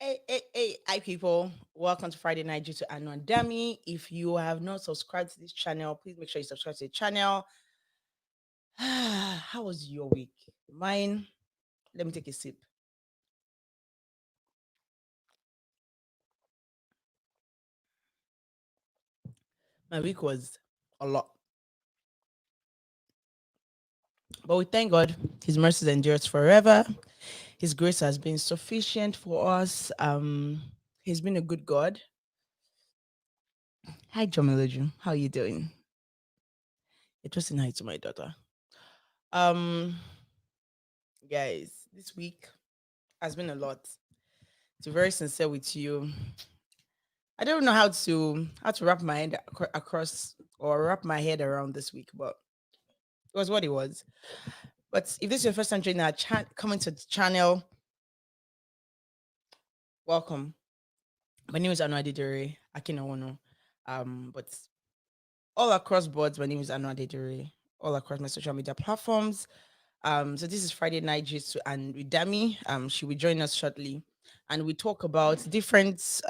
Hi people. Welcome to Friday Night due to AANU On. DAMI. If you have not subscribed to this channel, please make sure you subscribe to the channel. How was your week? Mine, let me take a sip. My week was a lot. But we thank God, His mercies endures forever. His grace has been sufficient for us. He's been a good God. Hi, Jomiloju. How are you doing? It was hi to my daughter. Um, guys, this week has been a lot. To be very sincere with you, I don't know how to wrap my head across or wrap my head around this week, but it was what it was. But if this is your first time joining our coming to the channel, welcome. My name is Anu Adedere Akinawono. But all across boards, my name is Anu Adedere. All across my social media platforms. So this is Friday Night Jitsu and with Dami. She will join us shortly, and we talk about different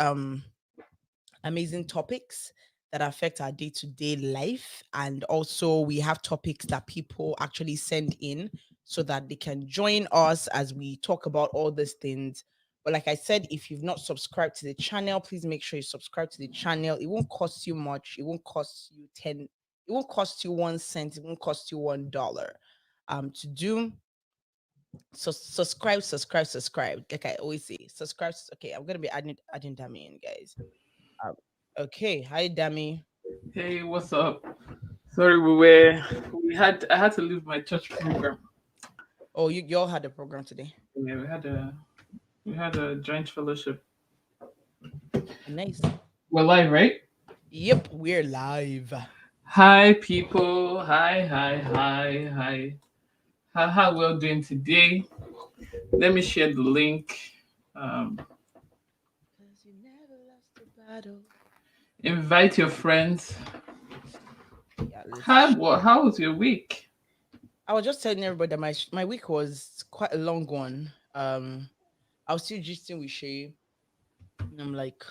amazing topics that affect our day-to-day life, and also we have topics that people actually send in so that they can join us as we talk about all these things. But like I said, if you've not subscribed to the channel, please make sure you subscribe to the channel. It won't cost you much. It won't cost you 10, it won't cost you 1 cent, it won't cost you $1 to do. So subscribe, like I always say, subscribe. Okay, I'm gonna be adding Dami in, guys. um, okay, hi Dami. Hey, what's up? Sorry, I had to leave my church program. Oh, y'all had a program today. Yeah, we had a joint fellowship. Nice. We're live, right? Yep, we're live. Hi, people. Hi. How we all doing today? Let me share the link. Um, 'Cause you never lost a battle. Invite your friends. Yeah, let's. How was your week? I was just telling everybody that my week was quite a long one. I was still gisting with Shay, and I'm like,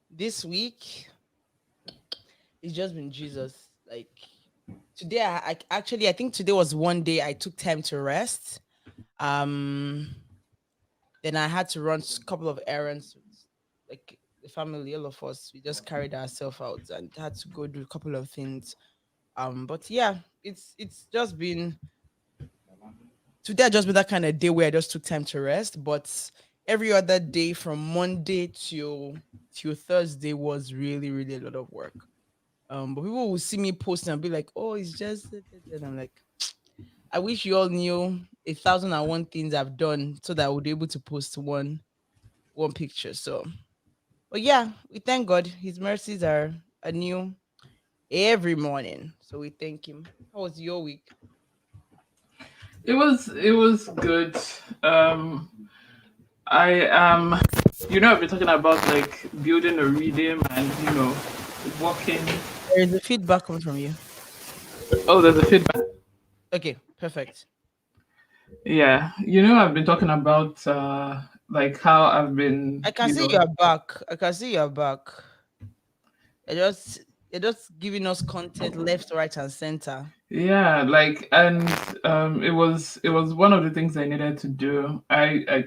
this week it's just been Jesus. Like today, I think today was one day I took time to rest. Um, Then I had to run a couple of errands with like the family, all of us. We just carried ourselves out and had to go do a couple of things. But yeah, it's just been today. I just been that kind of day where I just took time to rest. But every other day from Monday till Thursday was really really a lot of work. But people will see me posting and be like, "Oh, it's just," and I'm like, I wish you all knew 1,001 things I've done so that I would be able to post one picture. So, but yeah, we thank God. His mercies are anew every morning. So we thank Him. How was your week? It was good. Um, I I've been talking about like building a rhythm and walking. There is a feedback coming from you. Oh, there's a feedback. Okay, perfect. Yeah, I've been talking about like how I've been, I can see you're back. I can see you're back. You're just you're just giving us content left, right, and center. yeah, like, and it was one of the things I needed to do. I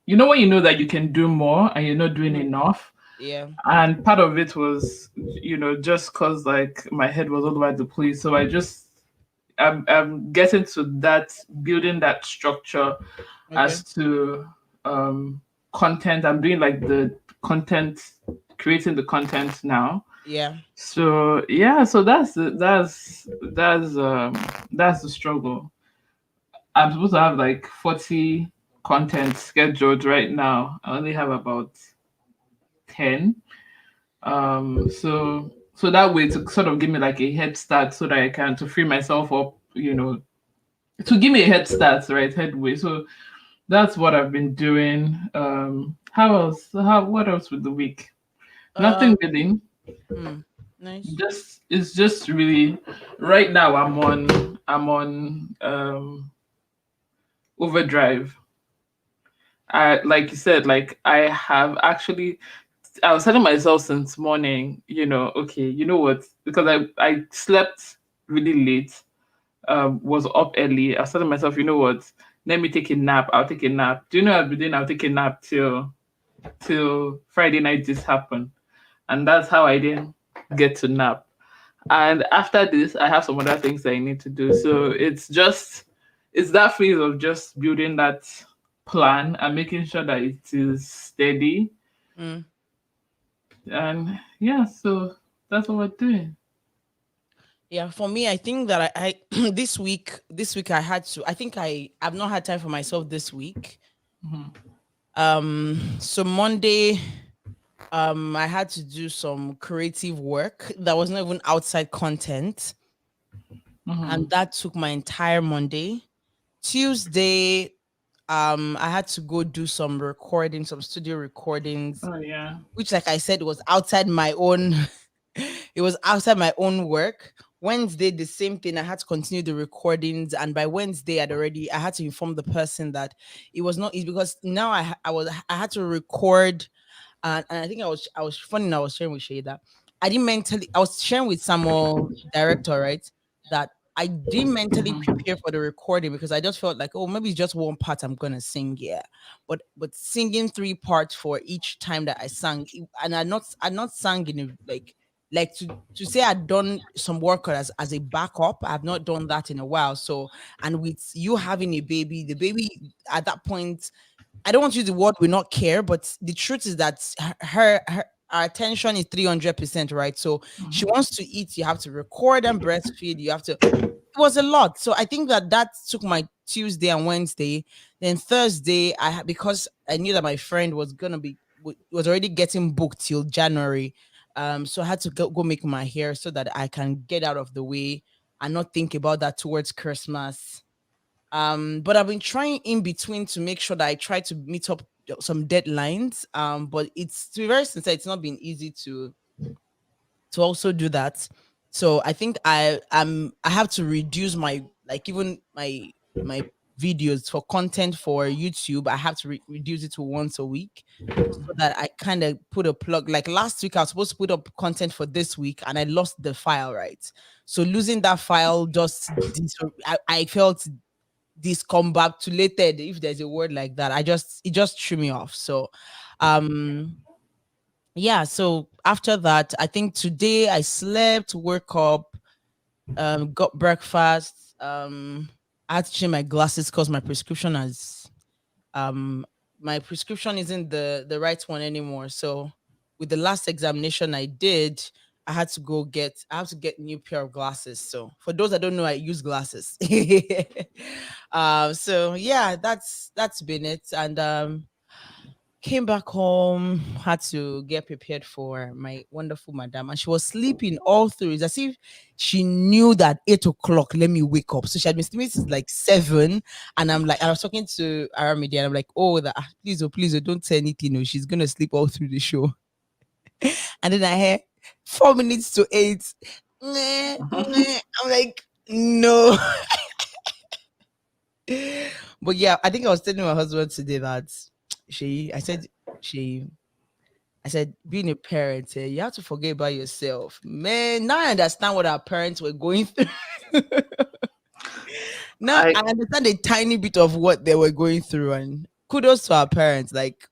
when you know that you can do more and you're not doing Mhm. enough, Yeah. and part of it was just cause like my head was all over the place, so I'm getting to that, building that structure Okay. as to um content. I'm doing like the content, creating the content now. Yeah. So yeah, so that's the struggle. I'm supposed to have like 40 content scheduled right now. I only have about 10. So that way, to sort of give me like a head start so that I can, to free myself up, to give me a head start, right? Headway. So that's what I've been doing. How else? What else with the week? Um. Nothing really. Hmm. Nice. It's just really, right now I'm on overdrive. I, like you said, like I have actually, I was telling myself since morning, okay, you know what? Because I slept really late, was up early. I was telling myself, you know what? Let me take a nap. I'll take a nap. Do you know I've been doing? I'll take a nap till Friday night. This happened, and that's how I didn't get to nap. And after this, I have some other things that I need to do. So it's that phase of just building that plan and making sure that it is steady. Mm. And yeah, so that's what we're doing. Yeah, for me, I think that I this week I had to. I think I've not had time for myself this week. Mhm. So Monday, I had to do some creative work that was not even outside content, and Mhm. that took my entire Monday. Tuesday, I had to go do some recording, some studio recordings, Oh yeah. which, like I said, was outside my own. It was outside my own work. Wednesday, the same thing. I had to continue the recordings, and by Wednesday, I had to inform the person that it was not easy because now I had to record, and I think I was funny. And I was sharing with Shada. I was sharing with Samuel, director, right? That I didn't mentally Mhm. prepare for the recording because I just felt like, oh, maybe it's just one part I'm gonna sing, yeah. But singing three parts for each time that I sang, and I not sang in like to say I'd done some work as a backup. I've not done that in a while. So, and with you having a baby, the baby at that point, I don't want to use the word we not care, but the truth is that our attention is 300%, right? So she Mhm. wants to eat, you have to record and breastfeed, you have to. It was a lot. So I think that took my Tuesday and Wednesday. Then Thursday, because I knew that my friend was gonna be was already getting booked till January. So I had to go make my hair so that I can get out of the way and not think about that towards Christmas. But I've been trying in between to make sure that I try to meet up some deadlines. But it's, to be very sincere, it's not been easy to also do that. So I think I have to reduce my, like, even my videos for content for YouTube. I have to reduce it to once a week so that I kind of put a plug. Like last week, I was supposed to put up content for this week, and I lost the file. Right, so losing that file just I felt discombobulated, if there's a word like that. It just threw me off. So um yeah, so after that, I think today I slept, woke up, got breakfast. I had to change my glasses because um my prescription isn't the right one anymore. So with the last examination I did, I have to get new pair of glasses. So for those that don't know, I use glasses. So yeah, that's been it. And came back home, had to get prepared for my wonderful madam, and she was sleeping all through. It's as if she knew that 8 o'clock, let me wake up. So she had been sleeping since like 7. And I was talking to Aramidi, and I'm like, oh, please, oh, don't say anything. No, she's gonna sleep all through the show. And then I hear 4 minutes to 8. Meh, meh. I'm like, no. But yeah, I think I was telling my husband today that she, I said, she I said, being a parent, you have to forget about yourself. Man, now I understand what our parents were going through. Now I I understand a tiny bit of what they were going through. And kudos to our parents. Like,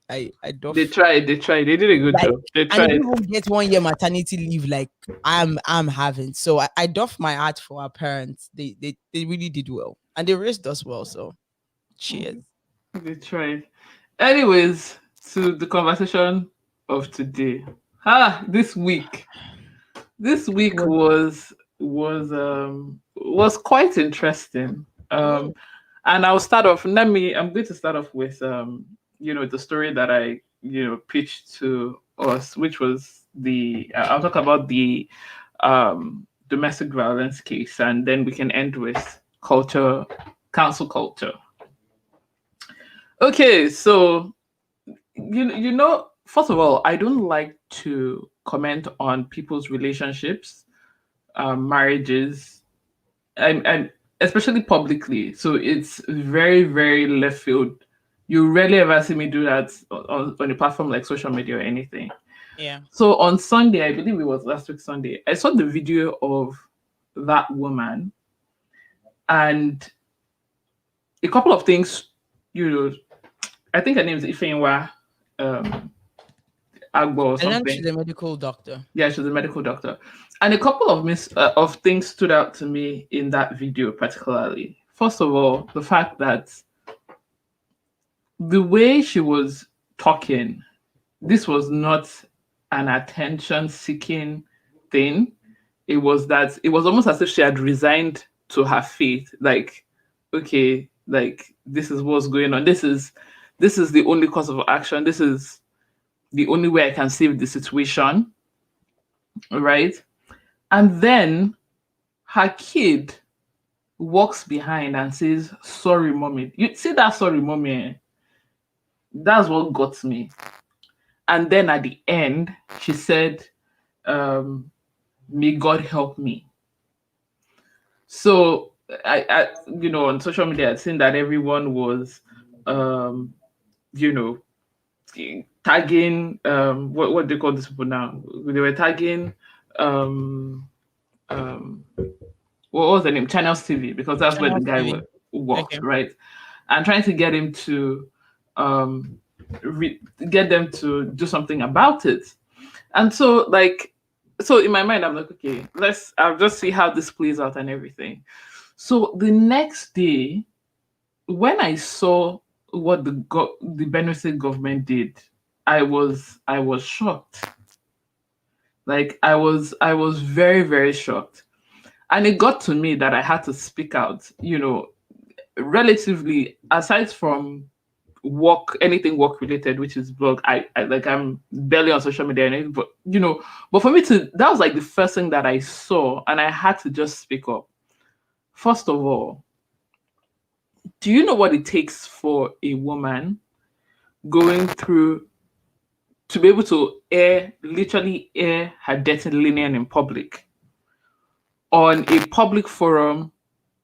I don't, they tried, they did a good like, job. They and they tried. didn't even get 1 year maternity leave like I'm having. So I doff my heart for our parents. They really did well. And they raised us well. So cheers. They tried. Anyways, to the conversation of today. This week. This week What? was quite interesting. Mm, And I'm going to start off with the story that I pitched to us, which was I'll talk about the domestic violence case, and then we can end with council culture. Okay, so first of all, I don't like to comment on people's relationships, marriages, and especially publicly. So it's very, very left field You rarely ever see me do that on a platform like social media or anything. Yeah. So on Sunday, I believe it was last week Sunday, I saw the video of that woman, and a couple of things, you know, I think her name is Ifeanwa um, Agbo or I learned something. she's a medical doctor. Yeah, she's a medical doctor. And a couple of of things stood out to me in that video, particularly. First of all, the fact that the way she was talking, this was not an attention-seeking thing. It was almost as if she had resigned to her fate. Like, okay, like this is what's going on. This is the only course of action. This is the only way I can save the situation, right? And then her kid walks behind and says, "Sorry, mommy." You see that "sorry, mommy"? That's what got me. And then at the end, she said, "May God help me." So on social media, I'd seen that everyone was, um, you know, tagging what they call these people now. They were tagging um um what was the name? Channels TV, because that's where the Channel guy TV. worked, Okay. right? And trying to get him to um get them to do something about it. And so in my mind, I'm like, okay, I'll just see how this plays out and everything. So the next day, when I saw what the Benue State government did, I was shocked. Like I was very, very shocked. And it got to me that I had to speak out, relatively, aside from anything work related, which is blog. I'm barely on social media, and anything, but for me to that was like the first thing that I saw, and I had to just speak up. First of all, do you know what it takes for a woman going through to be able to literally air her dirty linen in public on a public forum,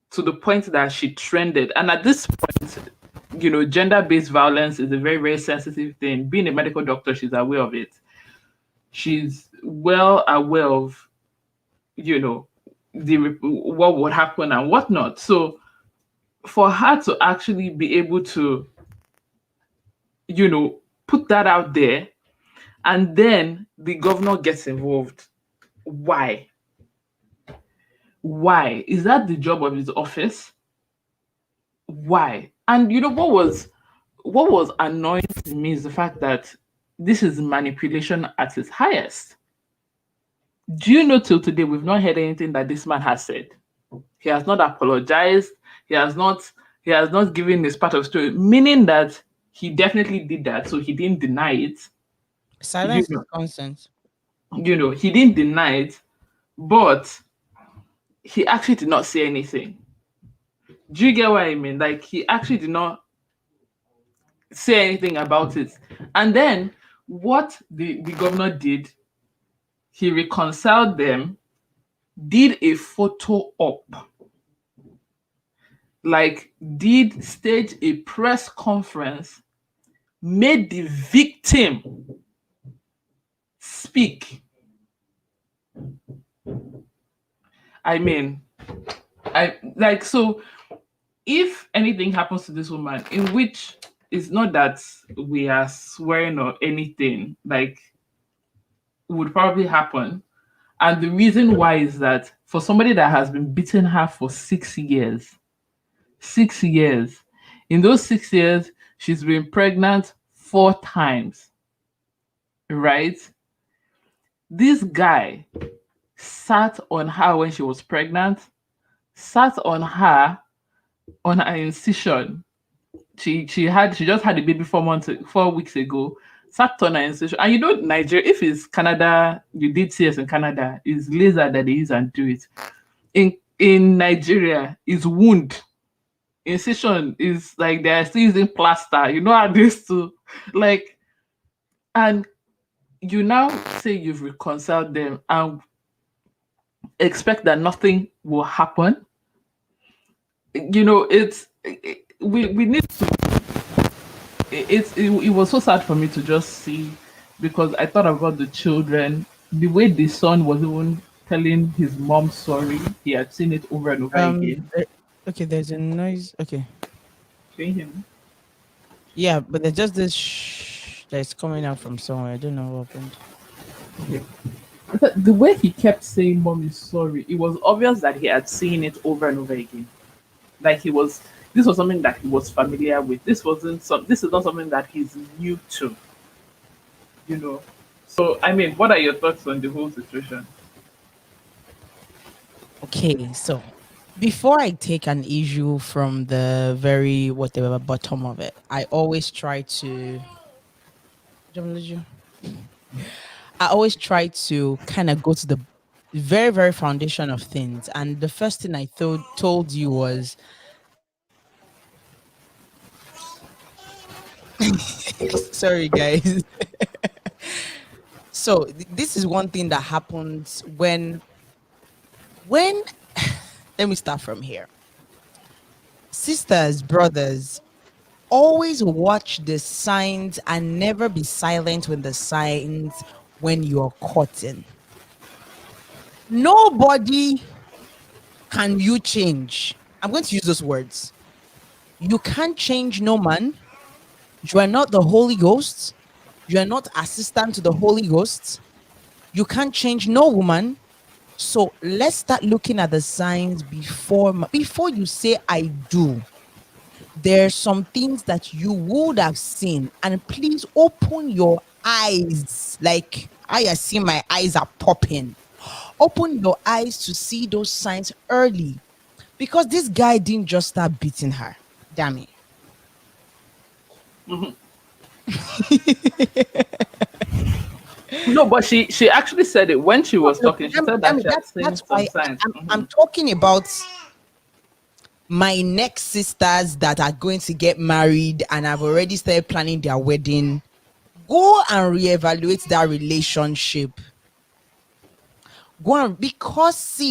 to the point that she trended? And at this point, gender-based violence is a very, very sensitive thing. Being a medical doctor, she's aware of it. She's well aware of, what would happen and whatnot. So for her to actually be able to, put that out there, and then the governor gets involved. Why? Why? Is that the job of his office? Why? And what was annoying to me is the fact that this is manipulation at its highest. Do you know, till today we've not heard anything that this man has said? He has not apologized. He has not given his part of the story, meaning that he definitely did that, so he didn't deny it. You Silence is know, consent. he didn't deny it, but he actually did not say anything. Do you get what I mean? Like, he actually did not say anything about it. And then what the governor did, he reconciled them, did a photo op, like did stage a press conference, made the victim speak. I mean, I like so if anything happens to this woman, in which it's not that we are swearing or anything, like, would probably happen. And the reason why is that for somebody that has been beating her for 6 years, 6 years, in those 6 years, she's been pregnant 4 times, right? This guy sat on her when she was pregnant, sat on her on her incision. She just had a baby 4 weeks ago. Sat on her incision, and Nigeria. If it's Canada, you did CS in Canada, is laser that they use and do it. In Nigeria, is wound. Incision is like they're still using plaster. You know how this to like, and you now say you've reconciled them and expect that nothing will happen. It's we need it was so sad for me to just see, because I thought about the children. The way the son was even telling his mom sorry, he had seen it over and over again. there- okay, there's a noise. Okay. Can you hear me? Yeah, but there's just this that's coming out from somewhere. I don't know what happened. Okay. The way he kept saying mom is sorry, it was obvious that he had seen it over and over again. Like he was, this was something that he was familiar with. This is not something that he's new to, you know. So I mean, what are your thoughts on the whole situation? Okay, so before I take an issue from the very whatever bottom of it, I always try to I always try to kind of go to the very, very foundation of things. And the first thing I told you was sorry guys. So this is one thing that happens when let me start from here. Sisters, brothers, always watch the signs and never be silent when the signs when you're caught in. Nobody can you change. I'm going to use those words. You can't change no man. You are not the Holy Ghost. You are not assistant to the Holy Ghost. You can't change no woman. So let's start looking at the signs before you say I do. There's some things that you would have seen, and please open your eyes. Like I see my eyes are popping. Open your eyes to see those signs early, because this guy didn't just start beating her. Damn it. No, but she actually said it when she was Look, talking. She said that she had seen that's some why signs. I'm talking about my next sisters that are going to get married and have already started planning their wedding. Go and reevaluate that relationship. Go on, because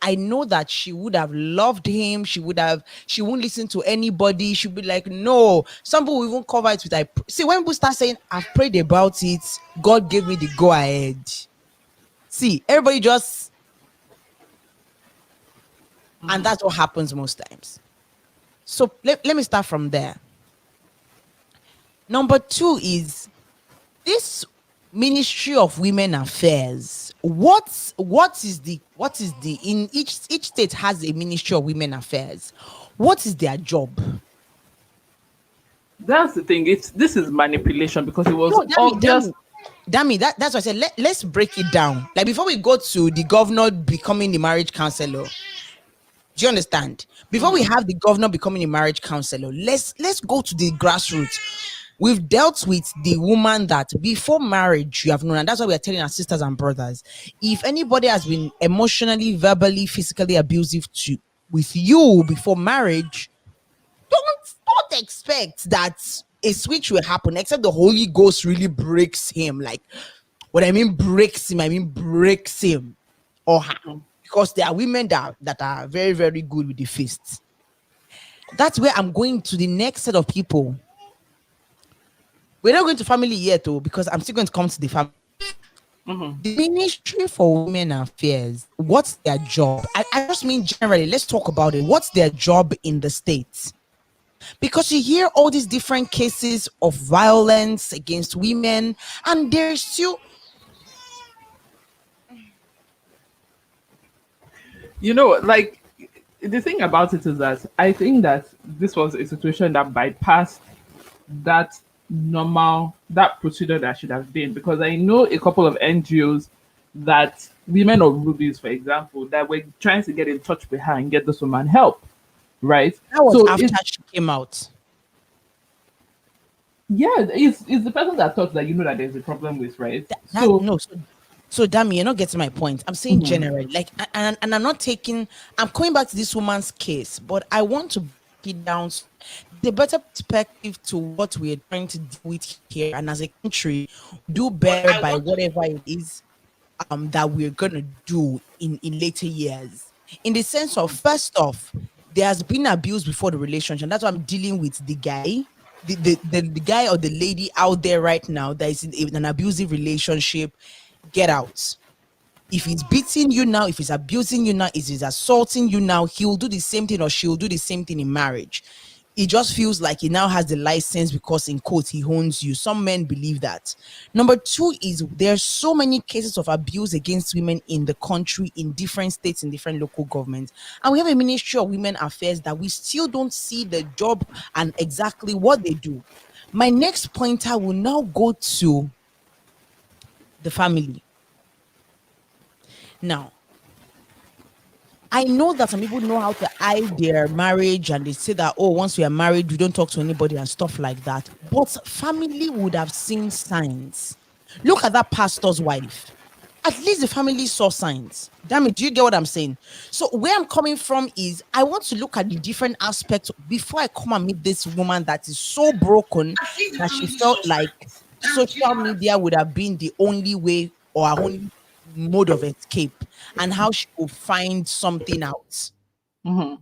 I know that she would have loved him. She won't listen to anybody. She'll be like, no. Some people will even cover it with see, when people start saying I've prayed about it, God gave me the go ahead. See, everybody just, and that's what happens most times. So let me start from there. Number two is this Ministry of Women Affairs. What is the in each state has a Ministry of Women Affairs. What is their job? That's the thing. This is manipulation, because it was No, obvious. that's what I said. Let's break it down. Like before we go to the governor becoming the marriage counselor. Do you understand? Before we have the governor becoming a marriage counselor, let's go to the grassroots. We've dealt with the woman that before marriage you have known, and that's why we are telling our sisters and brothers. If anybody has been emotionally, verbally, physically abusive to with you before marriage, don't expect that a switch will happen, except the Holy Ghost really breaks him. Like what I mean breaks him, I mean breaks him or her. Because there are women that are very, very good with the fists. That's where I'm going to the next set of people. We're not going to family yet, though, because I'm still going to come to the family. The Ministry for Women Affairs, what's their job? I just mean generally, let's talk about it. What's their job in the States? Because you hear all these different cases of violence against women, and there's still, Like, the thing about it is that I think that this was a situation that bypassed that that procedure that should have been, because I know a couple of NGOs, that women of rubies, for example, that were trying to get in touch with her and get this woman help, right? that was So after it's, she came out. yeah, it's the person that thought that, that there's a problem with, right? That So no, so Dami, you're not getting my point. I'm saying generally, like, and I'm not taking. I'm coming back to this woman's case, but I want to break it down. The better perspective to what we're trying to deal with here, and as a country, do better by whatever it is that we're gonna do in later years. In the sense of, first off, there has been abuse before the relationship. That's why I'm dealing with the guy. the guy or the lady out there right now that is in an abusive relationship, get out. If he's beating you now, if he's abusing you now, if he's assaulting you now, he'll do the same thing or she'll do the same thing in marriage. It just feels like he now has the license because, in quotes, he owns you. Some men believe that. Number two is there's so many cases of abuse against women in the country, in different states, in different local governments. And we have a Ministry of Women Affairs that we still don't see the job and exactly what they do. My next pointer will now go to the family. Now, I know that some people know how to hide their marriage and they say that, oh, once we are married, we don't talk to anybody and stuff like that. But family would have seen signs. Look at that pastor's wife. At least the family saw signs. Damn it, do you get what I'm saying? So where I'm coming from is I want to look at the different aspects before I come and meet this woman that is so broken that she felt like social media would have been the only way or her only mode of escape, and how she will find something out. Mm-hmm.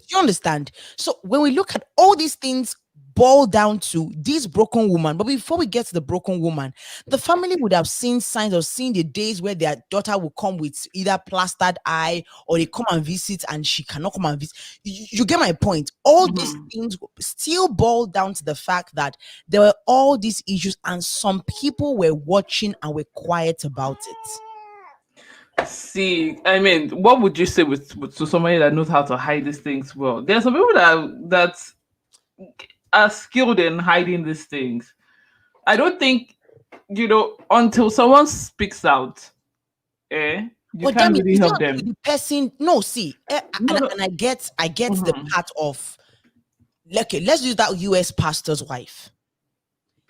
You understand? So when we look at all these things boil down to this broken woman. But before we get to the broken woman, the family would have seen signs or seen the days where their daughter will come with either plastered eye or they come and visit and she cannot come and visit. You get my point. All these things still boil down to the fact that there were all these issues and some people were watching and were quiet about it. See, I mean, what would you say with to somebody that knows how to hide these things well? There's some people that are skilled in hiding these things. I don't think, until someone speaks out, you But can't damn it, really it's help not them. the person. No, see, No, no. and I get the Mhm. part of. Okay, let's use that US pastor's wife.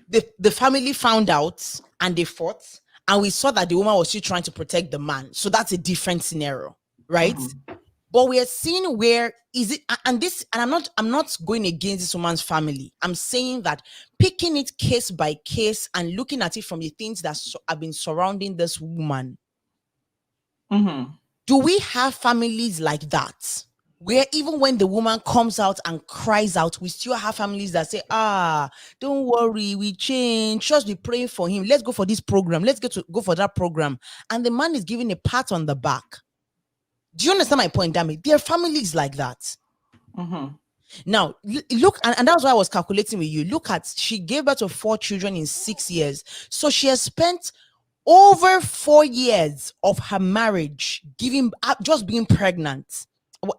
The family found out and they fought, and we saw that the woman was still trying to protect the man. So that's a different scenario, right? But we are seeing where is it, and this, and I'm not going against this woman's family. I'm saying that picking it case by case and looking at it from the things that have been surrounding this woman. Do we have families like that? Where even when the woman comes out and cries out, we still have families that say, don't worry, we change. Just be praying for him. Let's go for this program. Let's go for that program. And the man is giving a pat on the back. Do you understand my point, Dami? There are families like that. Now, look, and that's why I was calculating with you. Look at, she gave birth to 4 children in 6 years. So she has spent over 4 years of her marriage giving up, just being pregnant.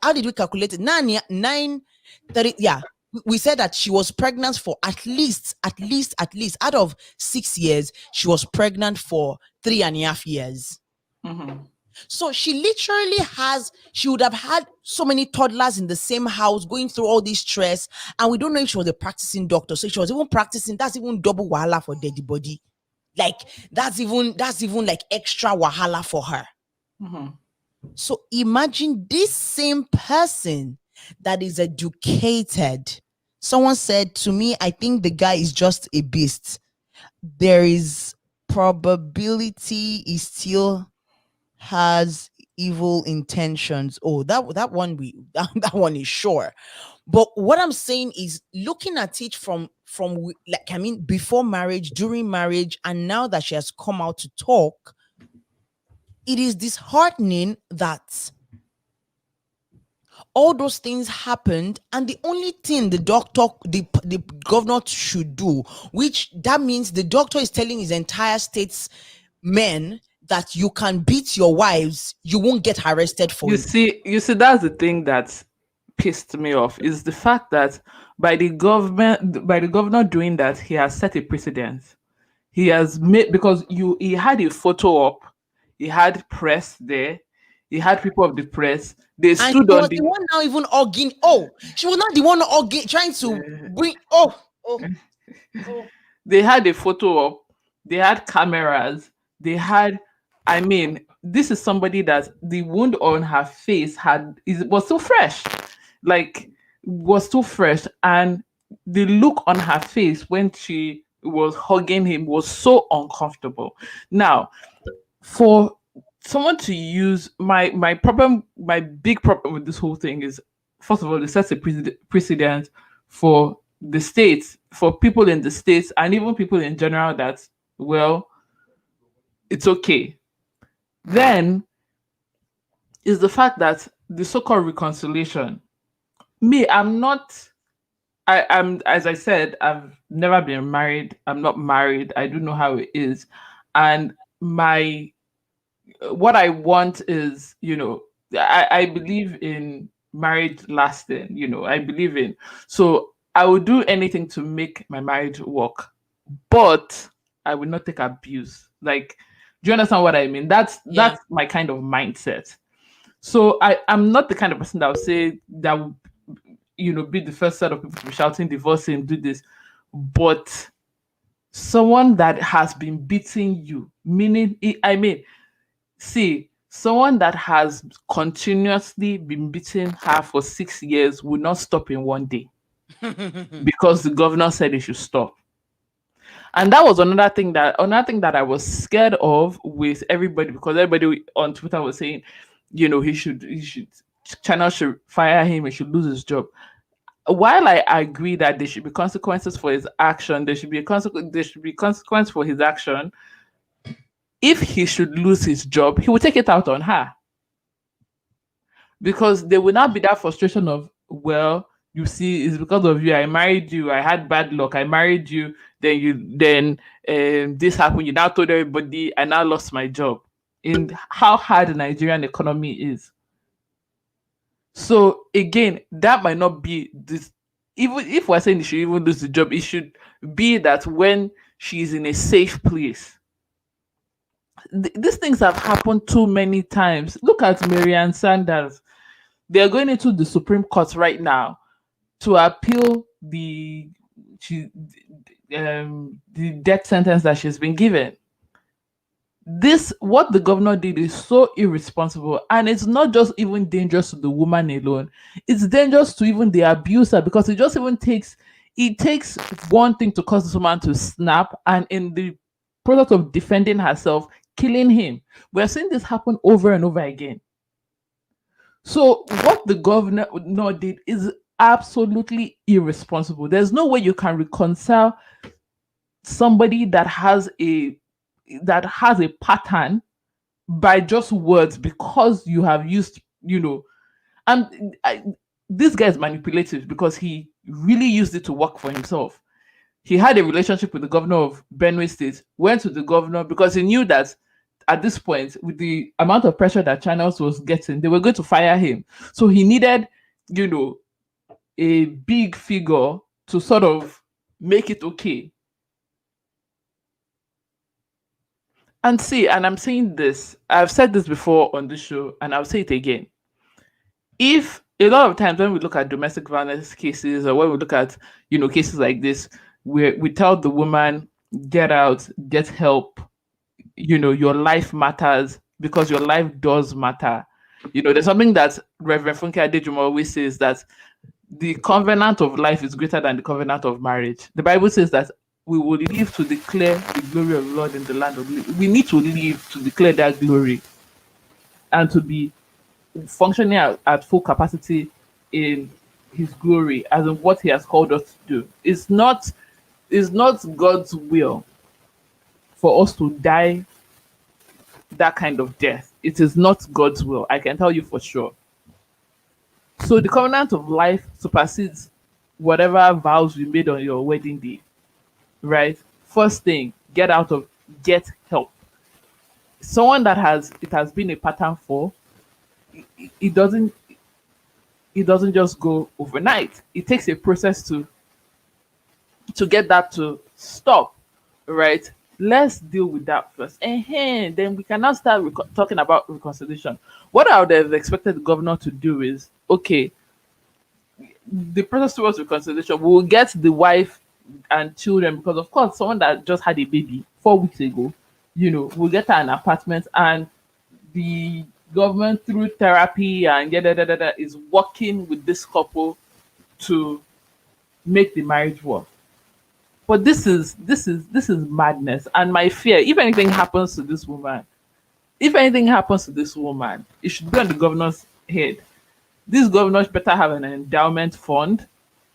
How did we calculate it? 9:30. Yeah, we said that she was pregnant for at least out of 6 years, she was pregnant for 3.5 years. So she literally she would have had so many toddlers in the same house going through all this stress. And we don't know if she was a practicing doctor. So if she was even practicing, that's even double wahala for dead body. Like that's even like extra wahala for her. So imagine this same person that is educated. Someone said to me, I think the guy is just a beast. There is probability he still has evil intentions. Oh, that one that one is sure. But what I'm saying is looking at it from like, I mean, before marriage, during marriage, and now that she has come out to talk, it is disheartening that all those things happened, and the only thing the governor should do, which that means the doctor is telling his entire state's men that you can beat your wives, you won't get arrested for You it. see, that's the thing that pissed me off, is the fact that by the governor doing that, he has set a precedent. He has made, because he had a photo up, he had press there, he had people of the press. They And stood she on was the the one now even arguing. Oh, she was not the one arguing, trying to bring. they had a photo up, they had cameras, they had, I mean, this is somebody that the wound on her face was so fresh, like was so fresh, and the look on her face when she was hugging him was so uncomfortable. Now, for someone to use my big problem with this whole thing is, first of all, it sets a precedent for the states, for people in the states, and even people in general, that, well, it's okay. Then is the fact that the so-called reconciliation. Me, I'm not. I'm, as I said, I've never been married. I'm not married. I do know how it is, and my what I want is, I believe in marriage lasting. I believe in, so I will do anything to make my marriage work, but I will not take abuse. Like, do you understand what I mean? Yeah. That's my kind of mindset. So I'm not the kind of person that would say that would, be the first set of people to be shouting, divorce him, do this. But someone that has been beating you, meaning, I mean, see, someone that has continuously been beating her for 6 years will not stop in one day because the governor said it should stop. And that was another thing that I was scared of with everybody, because everybody on Twitter was saying, he should China should fire him, he should lose his job. While I agree that there should be consequences for his action, there should be consequence for his action. If he should lose his job, he will take it out on her, because there will not be that frustration of, well, you see, it's because of you. I married you. I had bad luck. I married you. Then this happened. You now told everybody. I now lost my job. In how hard the Nigerian economy is. So again, that might not be this. Even if we're saying she should even lose the job, it should be that when she's in a safe place. These things have happened too many times. Look at Marianne Sanders. They're going into the Supreme Court right now to appeal she, the death sentence that she's been given. This, what the governor did, is so irresponsible, and it's not just even dangerous to the woman alone, it's dangerous to even the abuser, because it takes one thing to cause this woman to snap, and in the process of defending herself, killing him. We're seeing this happen over and over again. So what the governor no did is absolutely irresponsible. There's no way you can reconcile somebody that has a pattern by just words, because you have used, and this guy is manipulative, because he really used it to work for himself. He had a relationship with the governor of Benue State, went to the governor because he knew that at this point, with the amount of pressure that Channels was getting, they were going to fire him. So he needed, you know, a big figure to sort of make it okay. And see, and I'm saying this, I've said this before on this show, and I'll say it again. If a lot of times when we look at domestic violence cases, or when we look at, cases like this, we tell the woman, get out, get help, your life matters, because your life does matter. There's something that Reverend Funke Adejuma always says, that the covenant of life is greater than the covenant of marriage. The Bible says that we will live to declare the glory of the Lord in the land of living. We need to live to declare that glory and to be functioning at full capacity in his glory, as in what he has called us to do. It's not God's will for us to die that kind of death. It is not God's will. I can tell you for sure. So the covenant of life supersedes whatever vows you made on your wedding day, right? First thing, get help. Someone that it has been a pattern for, it doesn't just go overnight. It takes a process to get that to stop, right? Let's deal with that first. And then we can now start talking about reconciliation. What I would have expected the governor to do is, okay, the process towards reconciliation, we will get the wife and children, because of course, someone that just had a baby 4 weeks ago, will get her an apartment, and the government, through therapy and is working with this couple to make the marriage work. But this is madness. And my fear, if anything happens to this woman, it should be on the governor's head. These governors better have an endowment fund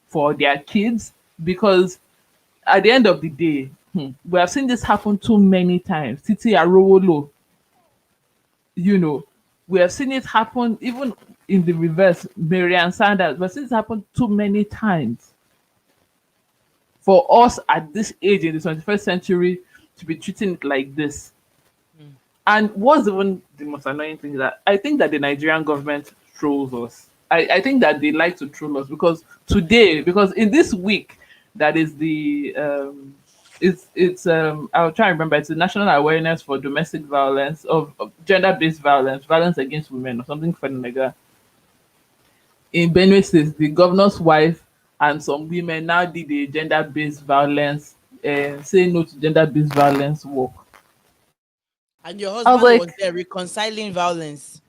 for their kids. because at the end of the day, we have seen this happen too many times. Titi Arowolo, we have seen it happen even in the reverse. Marian Sanders, we've seen it happen too many times for us at this age in the 21st century to be treating it like this. Mm. And what's even the most annoying thing is that I think that the Nigerian government trolls us. I think that they like to troll us because in this week that is the I'll try and remember, it's the national awareness for domestic violence of gender-based violence, violence against women or something funny like that. In Benue State, the governor's wife and some women now did a gender-based violence, say no to gender-based violence walk. And your I was husband was like, there reconciling violence.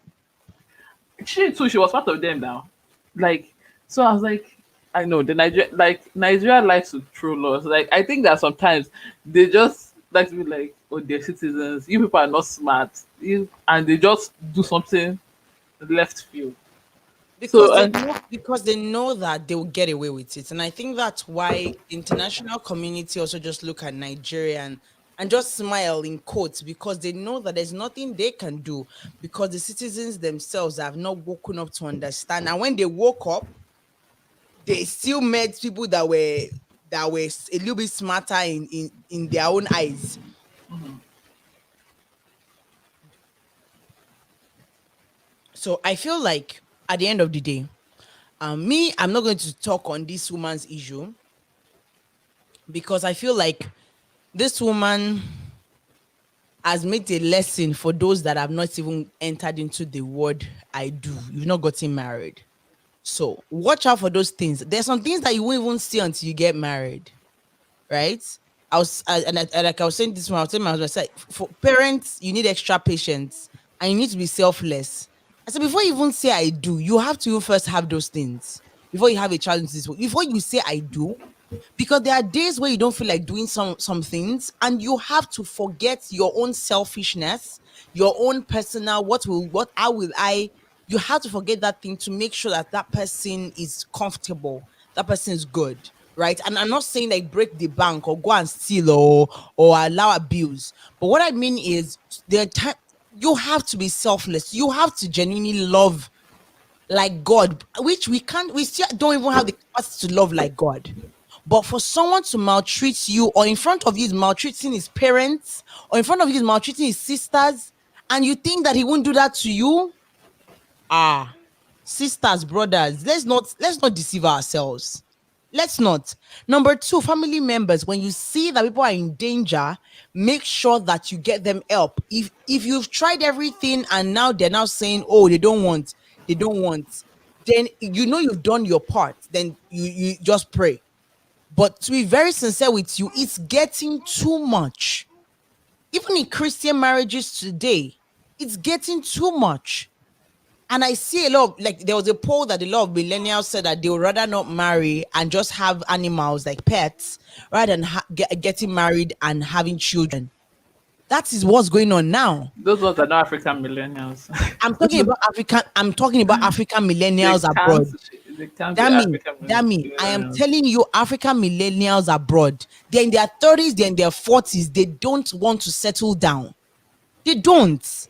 she too, she was part of them now. Like, so I was like, I know Nigeria likes to troll us. Like, I think that sometimes they just like to be like, oh, they're citizens. You people are not smart. And they just do something left field. Because So they know that they will get away with it. And I think that's why the international community also just look at Nigeria and just smile in quotes, because they know that there's nothing they can do, because the citizens themselves have not woken up to understand. And when they woke up, they still met people that were a little bit smarter in their own eyes. So I feel like at the end of the day, I'm not going to talk on this woman's issue, because I feel like this woman has made a lesson for those that have not even entered into the word I do. You've not gotten married. So watch out for those things. There's some things that you won't even see until you get married, right? Like I was saying this one, I was telling my husband, I said, for parents, you need extra patience and you need to be selfless. I said, before you even say I do, you have to first have those things before you have a child into this world. Before you say I do, because there are days where you don't feel like doing some things, and you have to forget your own selfishness, your own personal what how will I you have to forget that thing to make sure that that person is comfortable, that person is good, right? And I'm not saying like break the bank or go and steal or allow abuse, but what I mean is the time you have to be selfless, you have to genuinely love like God, which we still don't even have the capacity to love like God. But for someone to maltreat you, or in front of you is maltreating his parents, or in front of you is maltreating his sisters, and you think that he won't do that to you, ah, sisters, brothers, let's not deceive ourselves. Let's not. Number two, family members, when you see that people are in danger, make sure that you get them help. If you've tried everything and now they're now saying, oh, they don't want, then you know you've done your part. Then you just pray. But to be very sincere with you, it's getting too much. Even in Christian marriages today, it's getting too much. And I see a lot of, like, there was a poll that a lot of millennials said that they would rather not marry and just have animals like pets rather than getting married and having children. That is what's going on now. those ones are not African millennials. I'm talking about African they millennials can't abroad. they can't be Damn African I am millennials. telling you, African millennials abroad, they're in their 30s, they're in their 40s. They don't want to settle down. They don't.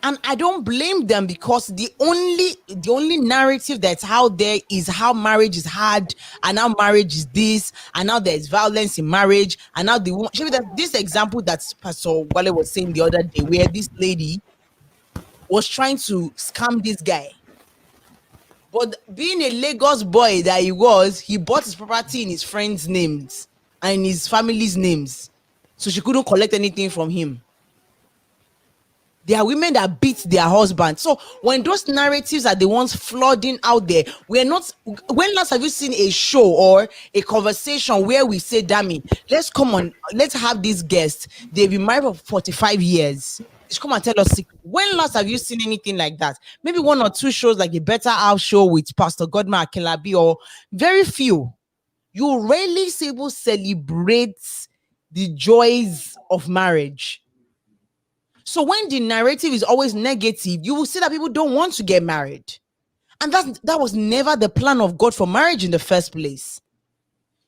And I don't blame them, because the only narrative that's out there is how marriage is hard, and how marriage is this, and now there's violence in marriage, and now the woman. Show me that this example that Pastor Wale was saying the other day, where this lady was trying to scam this guy. But being a Lagos boy that he bought his property in his friends' names and in his family's names. So she couldn't collect anything from him. There are women that beat their husband. So when those narratives are the ones flooding out there, we're not. When last have you seen a show or a conversation where we say, "Dammy, let's come on, let's have this guest. They've been married for 45 years. Just come and tell us secret." When last have you seen anything like that? Maybe one or two shows, like a Better House show with Pastor Godman Akelabi, or very few. You rarely see people celebrate the joys of marriage. So when the narrative is always negative, you will see that people don't want to get married. And that was never the plan of God for marriage in the first place.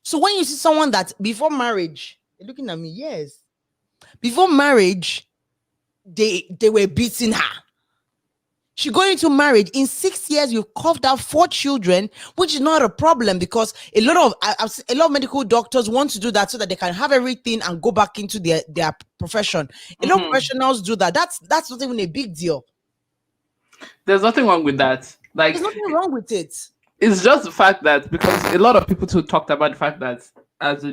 So when you see someone that before marriage, they're looking at me, yes, before marriage, they were beating her. She got into marriage in 6 years. You've coughed out 4 children, which is not a problem because a lot of a lot of medical doctors want to do that so that they can have everything and go back into their profession. A lot of Mhm. professionals do that. That's not even a big deal. There's nothing wrong with that. There's Like, nothing wrong with it. it's just the fact that, because a lot of people too talked about the fact that as a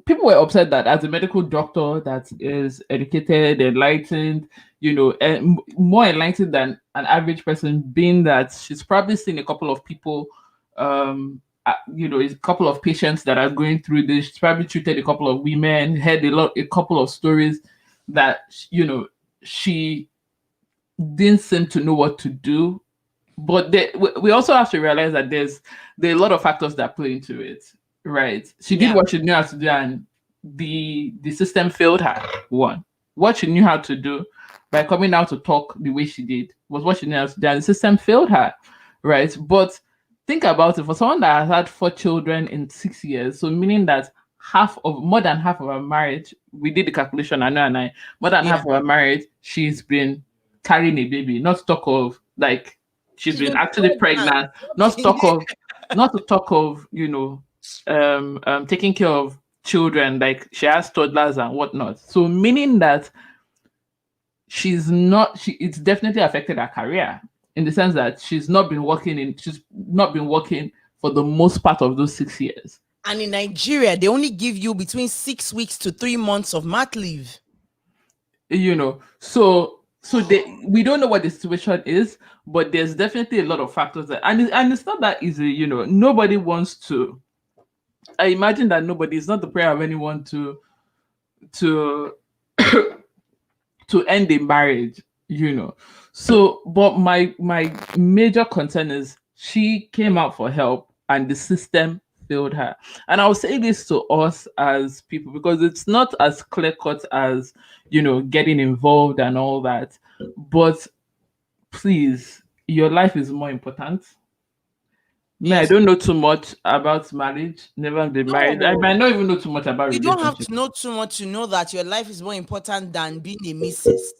people were upset that as a medical doctor that is educated, enlightened, and more enlightened than an average person, being that she's probably seen a couple of people, a couple of patients that are going through this. She's probably treated a couple of women, heard a couple of stories that she didn't seem to know what to do. But we also have to realize that there are a lot of factors that play into it, right? She did Yeah. what she knew how to do, and the system failed her. One, what she knew how to do by coming out to talk the way she did was what she knew how to do, and the system failed her, right? But think about it: for someone that has had 4 children in 6 years, so meaning that more than half of her marriage, we did the calculation, I know, and I more than Yeah. half of her marriage, she's been carrying a baby. Not to talk of, like, she's She's been been actually pregnant. pregnant. Not to talk of, not to talk of, taking care of children, like she has toddlers and whatnot. So meaning that it's definitely affected her career in the sense that she's not been working for the most part of those 6 years. And in Nigeria, they only give you between 6 weeks to 3 months of mat leave. We don't know what the situation is, but there's definitely a lot of factors and it's not that easy. Nobody wants to. I imagine that nobody, it's not the prayer of anyone to to end a marriage. So, but my major concern is she came out for help and the system failed her. And I'll say this to us as people because it's not as clear cut as getting involved and all that. But please, your life is more important. Me, I Yes. don't know too much about marriage. Never been married. I No, might not even know too much about you don't have relationship. to know too much to know that your life is more important than being a missus.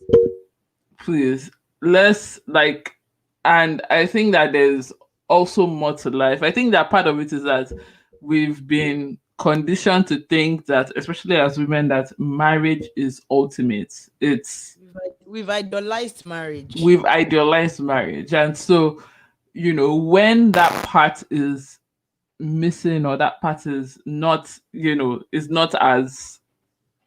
Please, let's like, and I think that there's also more to life. I think that part of it is that we've been conditioned to think that, especially as women, that marriage is ultimate. It's We've idolized marriage. We've idealized marriage, and so when that part is missing or that part is not as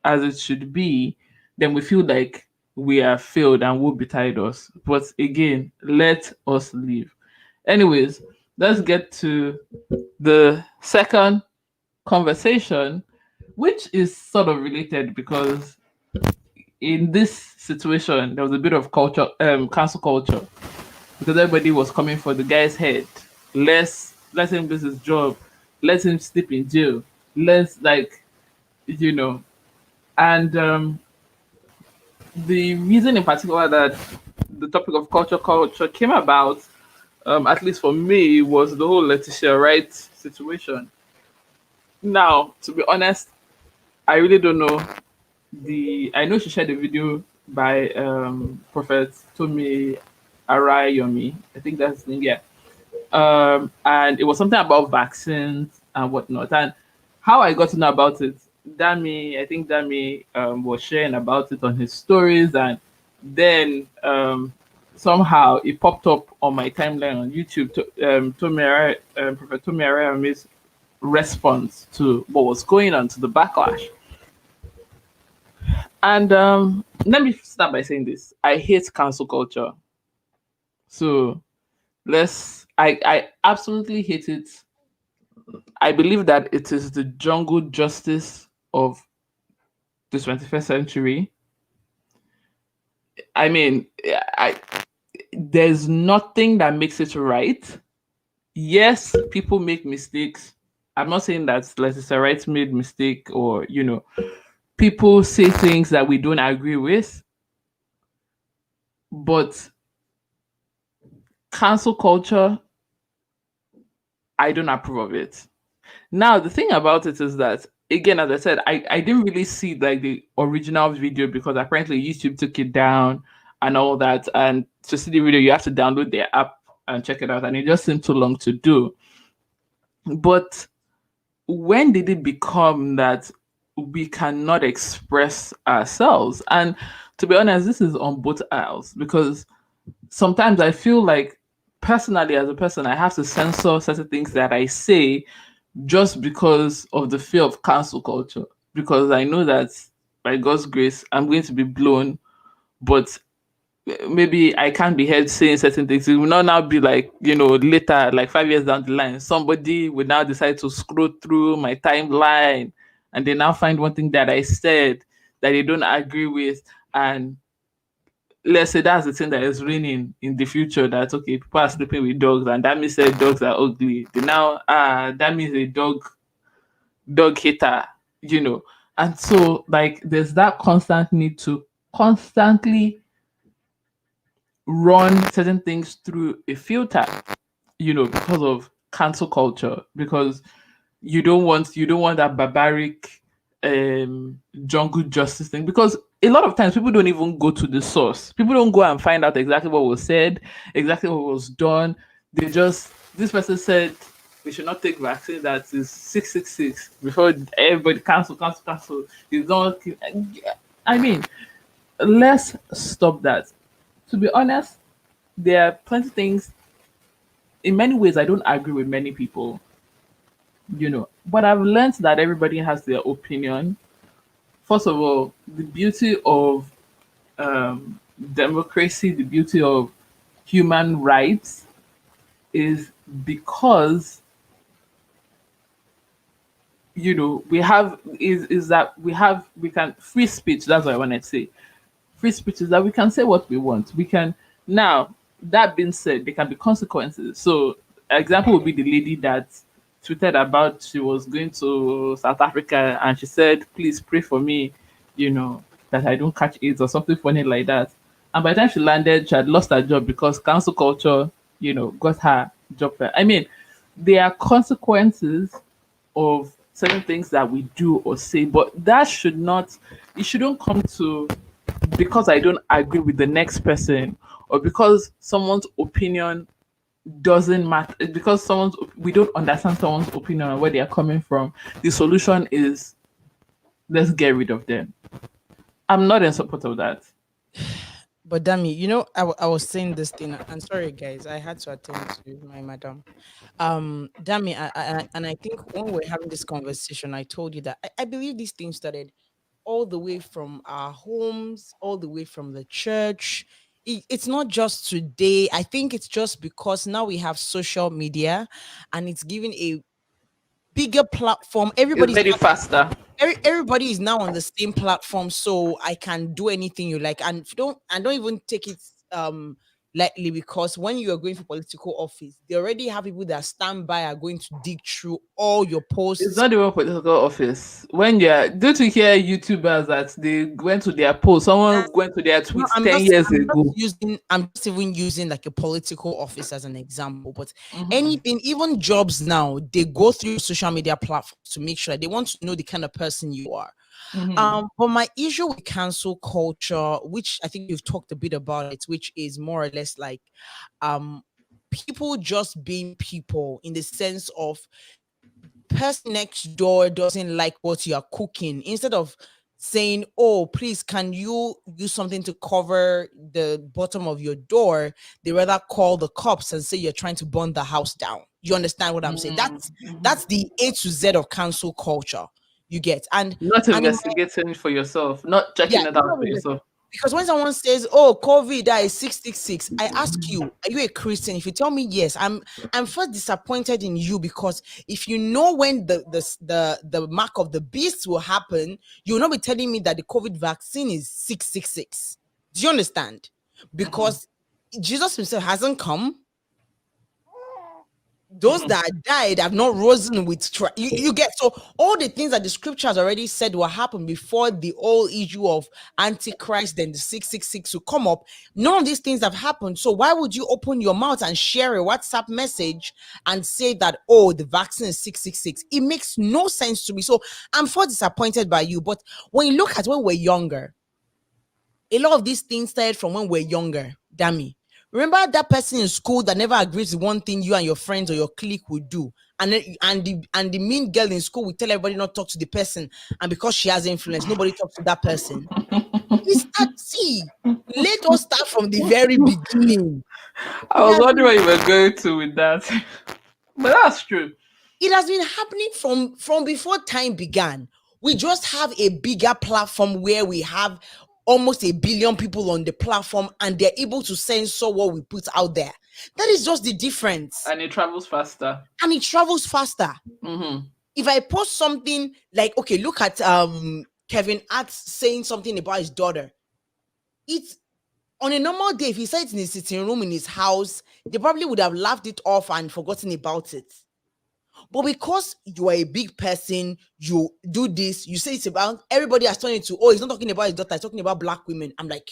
it should be, then we feel like we have failed and will betide us. But again, let us live. Anyways, let's get to the second conversation, which is sort of related because in this situation there was a bit of cancel culture because everybody was coming for the guy's head. Let him lose his job. Let him sleep in jail. Let's like you know and the reason in particular that the topic of culture came about, at least for me, was the whole Letitia Wright situation. Now, to be honest, I really don't know. I know she shared a video by Prophet Tomi Arayomi. I think that's his name. Yeah. And it was something about vaccines and whatnot. And how I got to know about it, I think Dami was sharing about it on his stories, and then somehow it popped up on my timeline on YouTube. Prophet Tomi Arayomi's response to what was going on, to the backlash. And let me start by saying this: I hate cancel culture. So I absolutely hate it. I believe that it is the jungle justice of the 21st century. I mean, there's nothing that makes it right. Yes, people make mistakes. I'm not saying that Letitia Wright made mistake, or people say things that we don't agree with, but cancel culture, I don't approve of it. Now the thing about it is that, again, as I said, I didn't really see like the original video because apparently YouTube took it down and all that. And to see the video, you have to download their app and check it out, and it just seemed too long to do. But when did it become that we cannot express ourselves? And to be honest, this is on both aisles, because sometimes I feel like, personally, as a person, I have to censor certain things that I say just because of the fear of cancel culture. Because I know that by God's grace, I'm going to be blown, but maybe I can't be heard saying certain things. It will not now be like, later, like 5 years down the line, somebody will now decide to scroll through my timeline and they now find one thing that I said that they don't agree with. And let's say that's the thing that is reigning in the future, that okay, people are sleeping with dogs and that means that dogs are ugly. They now that means a dog hater, you know. And so like there's that constant need to constantly run certain things through a filter, because of cancel culture, because you don't want that barbaric jungle justice thing, because a lot of times people don't even go to the source. People don't go and find out exactly what was said, exactly what was done. They just, this person said we should not take vaccine that is 666 before everybody cancel. It's not, I mean, let's stop that. To be honest, there are plenty of things. In many ways, I don't agree with many people, but I've learned that everybody has their opinion. First of all, the beauty of democracy, the beauty of human rights is because we have is that we can free speech. That's what I want to say. Free speech is that we can say what we want. We can now. That being said, there can be consequences. So, example would be the lady that tweeted about she was going to South Africa and she said, "Please pray for me, that I don't catch AIDS," or something funny like that. And by the time she landed, she had lost her job because cancel culture, got her job there. I mean, there are consequences of certain things that we do or say, but that should not, it shouldn't come to, because I don't agree with the next person, or because someone's opinion doesn't matter, because we don't understand someone's opinion and where they are coming from. The solution is, let's get rid of them. I'm not in support of that. But Dami, I was saying this thing, and sorry guys, I had to attend to my madam. Dami, and I think when we we're having this conversation, I told you that I believe these things started all the way from our homes, all the way from the church. It's not just today. I think it's just because now we have social media and it's giving a bigger platform. It's very faster. Everybody is now on the same platform, so I can do anything you like. And if you don't, I don't even take it lightly, because when you are going for political office, they already have people that stand by are going to dig through all your It's posts. not even political office. When you're, do to hear YouTubers that they went to their post, someone went to their No, tweets 10 years ago. I'm just even using like a political office as an example. But Mhm. anything, even jobs now, they go through social media platforms to make sure they want to know the kind of person you are. Mhm. But my issue with cancel culture, which I think you've talked a bit about it, which is more or less like um people just being people, in the sense of the person next door doesn't like what you are cooking. Instead of saying, "Oh, please, can you use something to cover the bottom of your door?" they rather call the cops and say you're trying to burn the house down. You understand what I'm saying? Mhm. That's the A to Z of cancel culture. You get. Not And in investigating for yourself, not Yeah, checking it it's out not for really- yourself. because when someone says, "Oh, COVID that is 666," I ask you, "Are you a Christian?" If you tell me yes, I'm first disappointed in you, because if you know when the mark of the beast will happen, you will not be telling me that the COVID vaccine is 666. Do you understand? Mhm. Because Jesus himself hasn't come. Those that died have not risen with you get. So all the things that the scriptures already said will happen before the whole issue of antichrist, then the 666 will come up. None of these things have happened. So why would you open your mouth and share a WhatsApp message and say that, oh, the vaccine is 666? It makes no sense to me. So I'm so disappointed by you. But when you look at when we're younger, a lot of these things started from when we're younger. Dami, remember that person in school that never agrees with one thing you and your friends or your clique would do, and then, and the mean girl in school will tell everybody not to talk to the person, and because she has influence, nobody talks to that person. It's that, see, let us start from the very beginning. I was wondering where you were going to with that. But that's true. It has been happening from before time began. We just have a bigger platform where we have almost 1 billion people on the platform, and they're able to censor what we put out there. That is just the difference. And it travels faster. And it travels faster. Mm-hmm. If I post something like, okay, look at Kevin Hart saying something about his daughter. It's on a normal day, if he said it in his sitting room in his house, they probably would have laughed it off and forgotten about it. But because you are a big person, you do this, you say it's about, everybody has turned into, oh, he's not talking about his daughter, he's talking about black women. I'm like,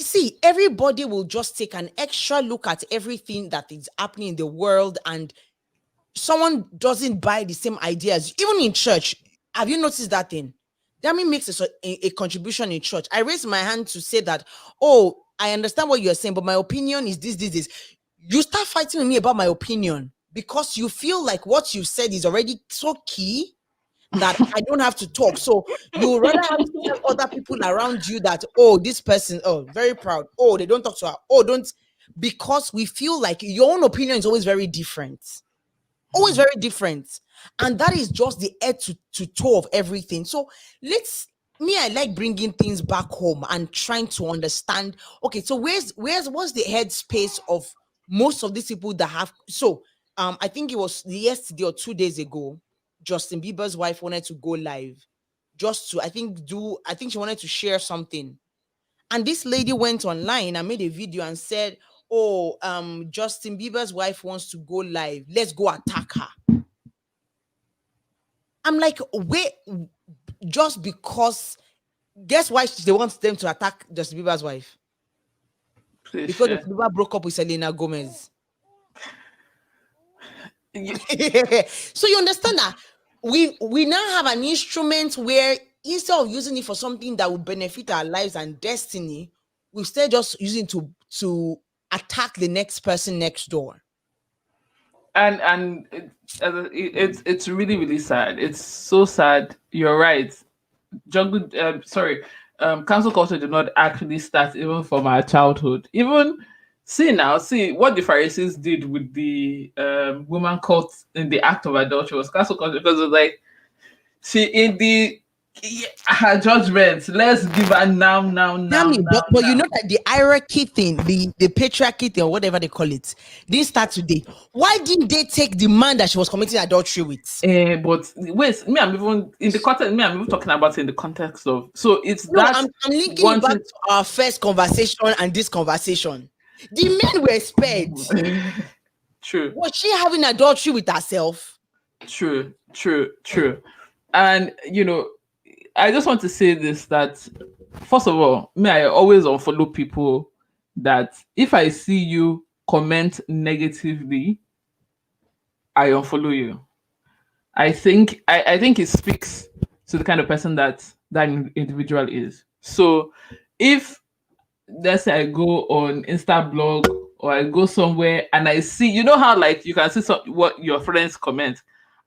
see, everybody will just take an extra look at everything that is happening in the world, and someone doesn't buy the same ideas. Even in church, have you noticed that thing? Dami makes a contribution in church. I raised my hand to say that, oh, I understand what you're saying, but my opinion is this. You start fighting with me about my opinion because you feel like what you said is already so key that I don't have to talk. So you rather have to tell other people around you that, oh, this person, oh, very proud. Oh, they don't talk to her. Oh, don't. Because we feel like your own opinion is always very different. Always very different. And that is just the head to toe of everything. So I like bringing things back home and trying to understand, okay, so what's the head space of most of these people that have, so I think it was yesterday or 2 days ago, Justin Bieber's wife wanted to go live just to, I think she wanted to share something. And this lady went online and made a video and said, oh, Justin Bieber's wife wants to go live. Let's go attack her. I'm like, wait, just because, guess why they want them to attack Justin Bieber's wife? Please because share. Bieber broke up with Selena Gomez. You- So you understand that we now have an instrument where instead of using it for something that will benefit our lives and destiny, we instead just using it to attack the next person next door. and it's really, really sad. It's so sad. You're right. Jungle, cancel culture did not actually start even from our childhood. Even see what the Pharisees did with the woman caught in the act of adultery was cancel culture, because it was like, she in the her judgment. Let's give her now. But you know that the hierarchy thing, the patriarchy thing, or whatever they call it, didn't start today. Why didn't they take the man that she was committing adultery with? But wait, me, I'm even in the context. Me, I'm even talking about it in the context of. So it's No, that I'm linking it back to our first conversation and this conversation. The men were spared. True. Was she having adultery with herself? True. And I just want to say this, that first of all, me, I always unfollow people that if I see you comment negatively, I unfollow you. I think it speaks to the kind of person that individual is. So if, let's say, I go on Insta blog or I go somewhere and I see, you know how like you can see what your friends comment,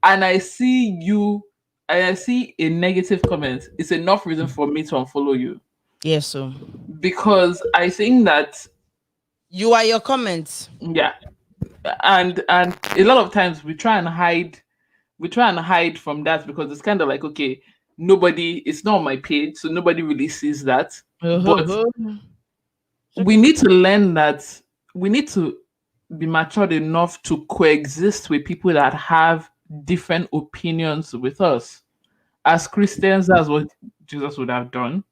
and I see a negative comment, it's enough reason for me to unfollow you. Yes, so Because I think that, you are your comments. yeah, and a lot of times we try and hide from that, because it's kind of like, okay, it's not on my page, so nobody really sees that. But we need to learn that we need to be matured enough to coexist with people that have different opinions with us. As Christians, that's what Jesus would have done,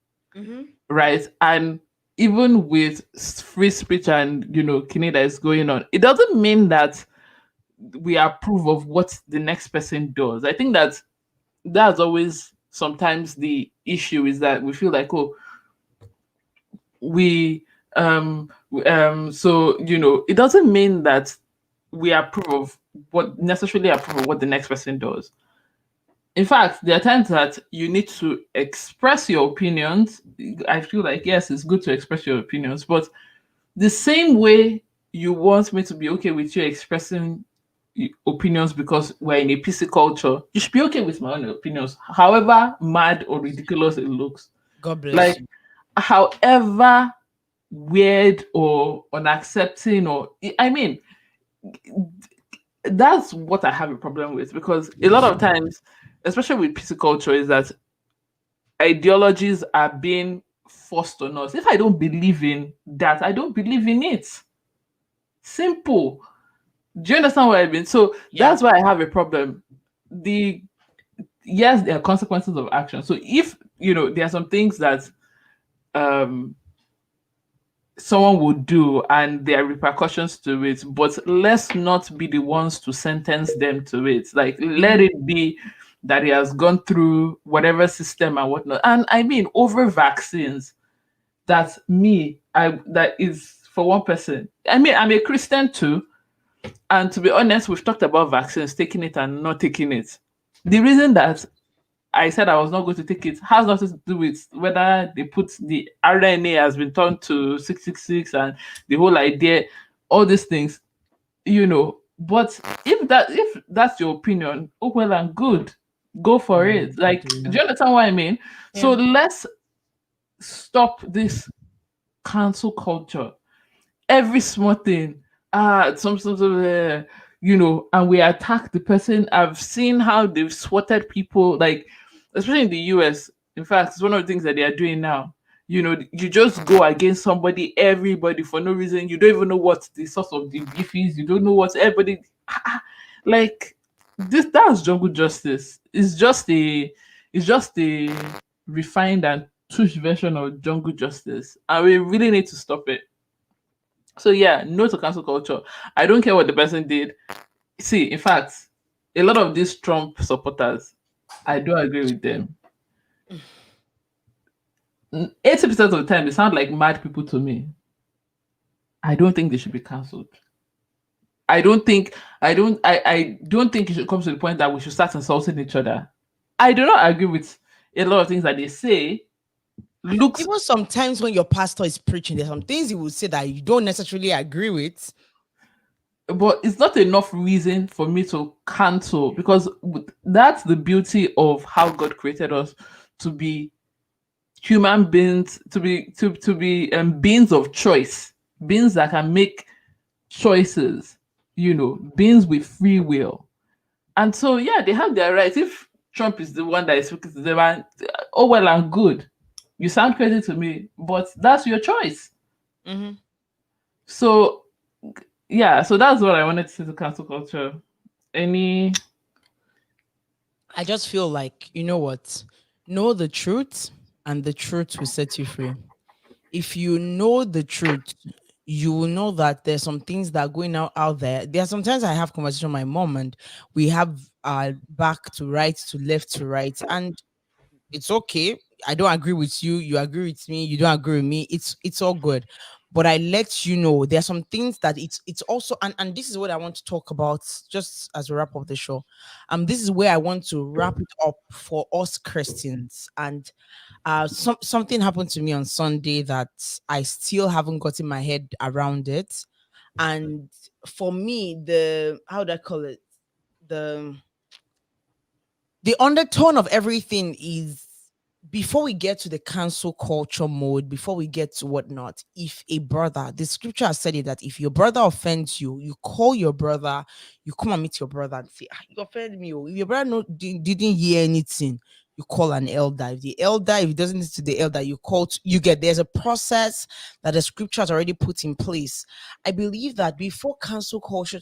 right? And even with free speech and kine that is going on, it doesn't mean that we approve of what the next person does. I think that that's always sometimes the issue, is that we feel like, oh, we so it doesn't mean that we approve of what the next person does. In fact, there are times that you need to express your opinions. I feel like, yes, it's good to express your opinions, but the same way you want me to be okay with you expressing opinions because we're in a PC culture, you should be okay with my own opinions, however mad or ridiculous it looks. God bless Like, you. however weird or unaccepting, or I mean, that's what I have a problem with, because a lot of times, especially with PC culture, is that ideologies are being forced on us. If I don't believe in that, I don't believe in it. Simple. Do you understand what I mean? So Yeah. that's why I have a problem. The Yes, there are consequences of action. So if there are some things that um someone would do and there are repercussions to it, but let's not be the ones to sentence them to it. Like, let Mhm. it be that he has gone through whatever system and whatnot. And I mean, over vaccines, that is for one person. I mean, I'm a Christian too, and to be honest, we've talked about vaccines, taking it and not taking it. The reason that I said I was not going to take it has nothing to do with whether they put the RNA has been turned to 666 and the whole idea, all these things, But if that's your opinion, oh well and good, go for Yeah, it. Like, do do that. you understand what I mean? So Yeah. let's stop this cancel culture. Every small thing, and we attack the person. I've seen how they've swatted people, like, especially in the US. In fact, it's one of the things that they are doing now. You just go against somebody, everybody, for no reason. You don't even know what the source of the beef is. You don't know what everybody like. That's jungle justice. It's just a refined and touch version of jungle justice, and we really need to stop it. So yeah, no to cancel culture. I don't care what the person did. See, in fact, a lot of these Trump supporters, I do agree with them. 80% of the time, they sound like mad people to me. I don't think they should be cancelled. I don't think it should come to the point that we should start insulting each other. I do not agree with a lot of things that they say. Looks, Even sometimes when your pastor is preaching, there's some things he will say that you don't necessarily agree with. but it's not enough reason for me to cancel, because that's the beauty of how God created us, to be human beings, to be beings of choice, beings that can make choices, beings with free will. And so yeah, they have their rights. If Trump is the one that is speaking to them, and oh well and good, you sound crazy to me, but that's your choice. Mhm. So yeah, so that's what I wanted to say to cancel culture. Any I just feel like, you know what? Know the truth, and the truth will set you free. If you know the truth, you will know that there's some things that are going out there. There are sometimes I have conversation with my mom, and we have back to right, to left to right, and it's okay. I don't agree with you. You agree with me. You don't agree with me. It's all good. But I let you know there are some things that it's also, and this is what I want to talk about just as we wrap up the show. This is where I want to wrap it up for us Christians. And something happened to me on Sunday that I still haven't gotten my head around it. And for me, the how do I call it? The the undertone of everything is, before we get to the cancel culture mode, before we get to whatnot, if a brother, the scripture has said it, that if your brother offends you, you call your brother, you come and meet your brother and say, "You offended me." Oh." If your brother didn't hear anything, you call an elder. If the elder, if it doesn't listen to the elder, you call, you get, there's a process that the scripture has already put in place. I believe that before cancel culture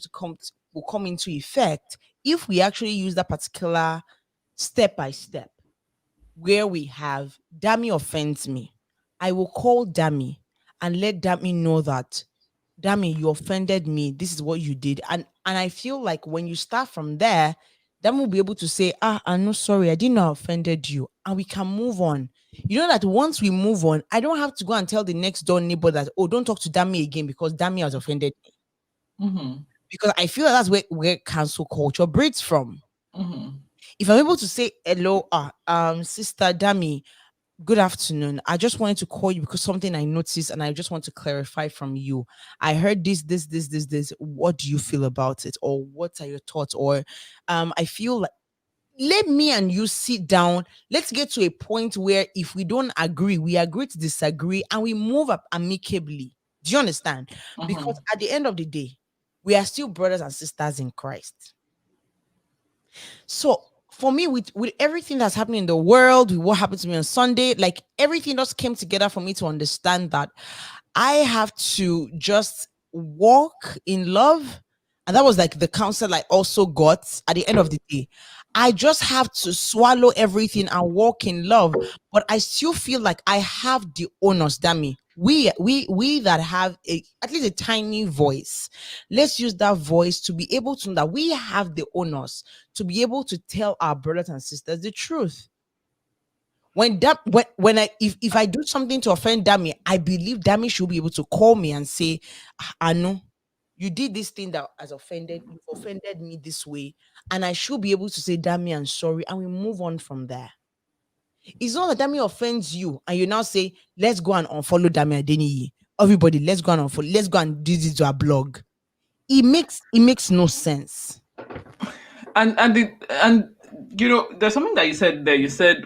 will come into effect, if we actually use that particular step by step, where we have Dami offends me, I will call Dami and let Dami know that, Dami, you offended me. This is what you did. And I feel like when you start from there, Dami will be able to say, I'm not sorry, I didn't know I offended you. And we can move on. You know that once we move on, I don't have to go and tell the next door neighbor that, oh, don't talk to Dami again because Dami has offended me. Mm-hmm. Because I feel like that's where cancel culture breeds from. Mm-hmm. If I'm able to say hello, sister Dami, good afternoon. I just wanted to call you because something I noticed and I just want to clarify from you. I heard this. What do you feel about it? Or what are your thoughts? Or I feel like, let me and you sit down. Let's get to a point where if we don't agree, we agree to disagree and we move up amicably. Do you understand? Because Mm-hmm. at the end of the day, we are still brothers and sisters in Christ. So for me, with everything that's happening in the world, with what happened to me on Sunday, like everything just came together for me to understand that I have to just walk in love. And that was like the counsel I also got at the end of the day. I just have to swallow everything and walk in love. But I still feel like I have the onus, Dami. We that have at least a tiny voice. Let's use that voice to be able to know that we have the onus to be able to tell our brothers and sisters the truth. When I if I do something to offend Dami, I believe Dami should be able to call me and say, I know you did this thing that has you've offended me this way. And I should be able to say, Dami, I'm sorry, and we move on from there. It's not that Dami offends you, and you now say, let's go and unfollow Dami Adeniyi. Everybody, let's go and unfollow, let's go and do this to our blog. It makes no sense. And you know, there's something that you said there. You said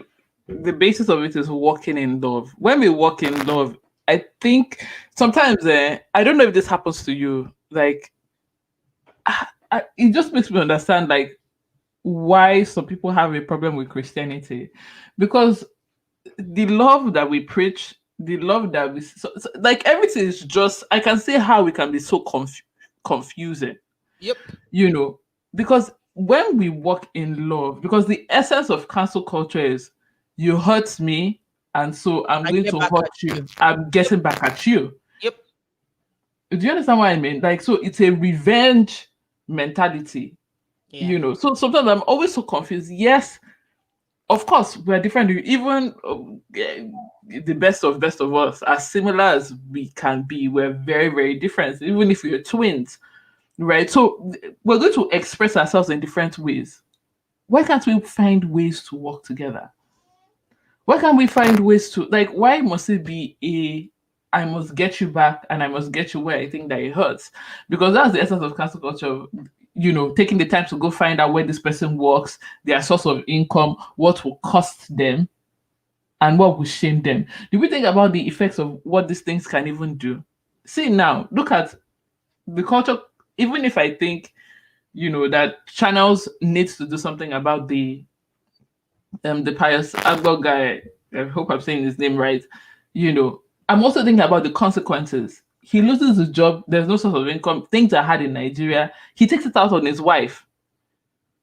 the basis of it is walking in love. When we walk in love, I think sometimes I don't know if this happens to you. Like, it just makes me understand like why some people have a problem with Christianity, because the love that we preach, the love that like everything is just. I can see how we can be so confusing, Yep. you know, because when we walk in love, because the essence of cancel culture is you hurt me, and so I'm I going get to back hurt at you. you. I'm Yep. getting back at you. Yep. Do you understand what I mean? Like, so it's a revenge mentality, Yeah. you know. So sometimes I'm always so confused. Yes, of course, we're different. Even the best of us, as similar as we can be, we're very, very different. Even if we're twins, right? So we're going to express ourselves in different ways. Why can't we find ways to work together? Why can't we find ways to, like, why must it be a I must get you back and I must get you where I think that it hurts? Because that's the essence of cancel culture. You know, taking the time to go find out where this person works, their source of income, what will cost them, and what will shame them. Do we think about the effects of what these things can even do? See now, look at the culture. Even if I think, you know, that channels needs to do something about the pious Agbo guy. I hope I'm saying his name right. You know, I'm also thinking about the consequences. He loses his job. There's no source of income. Things are hard in Nigeria. He takes it out on his wife.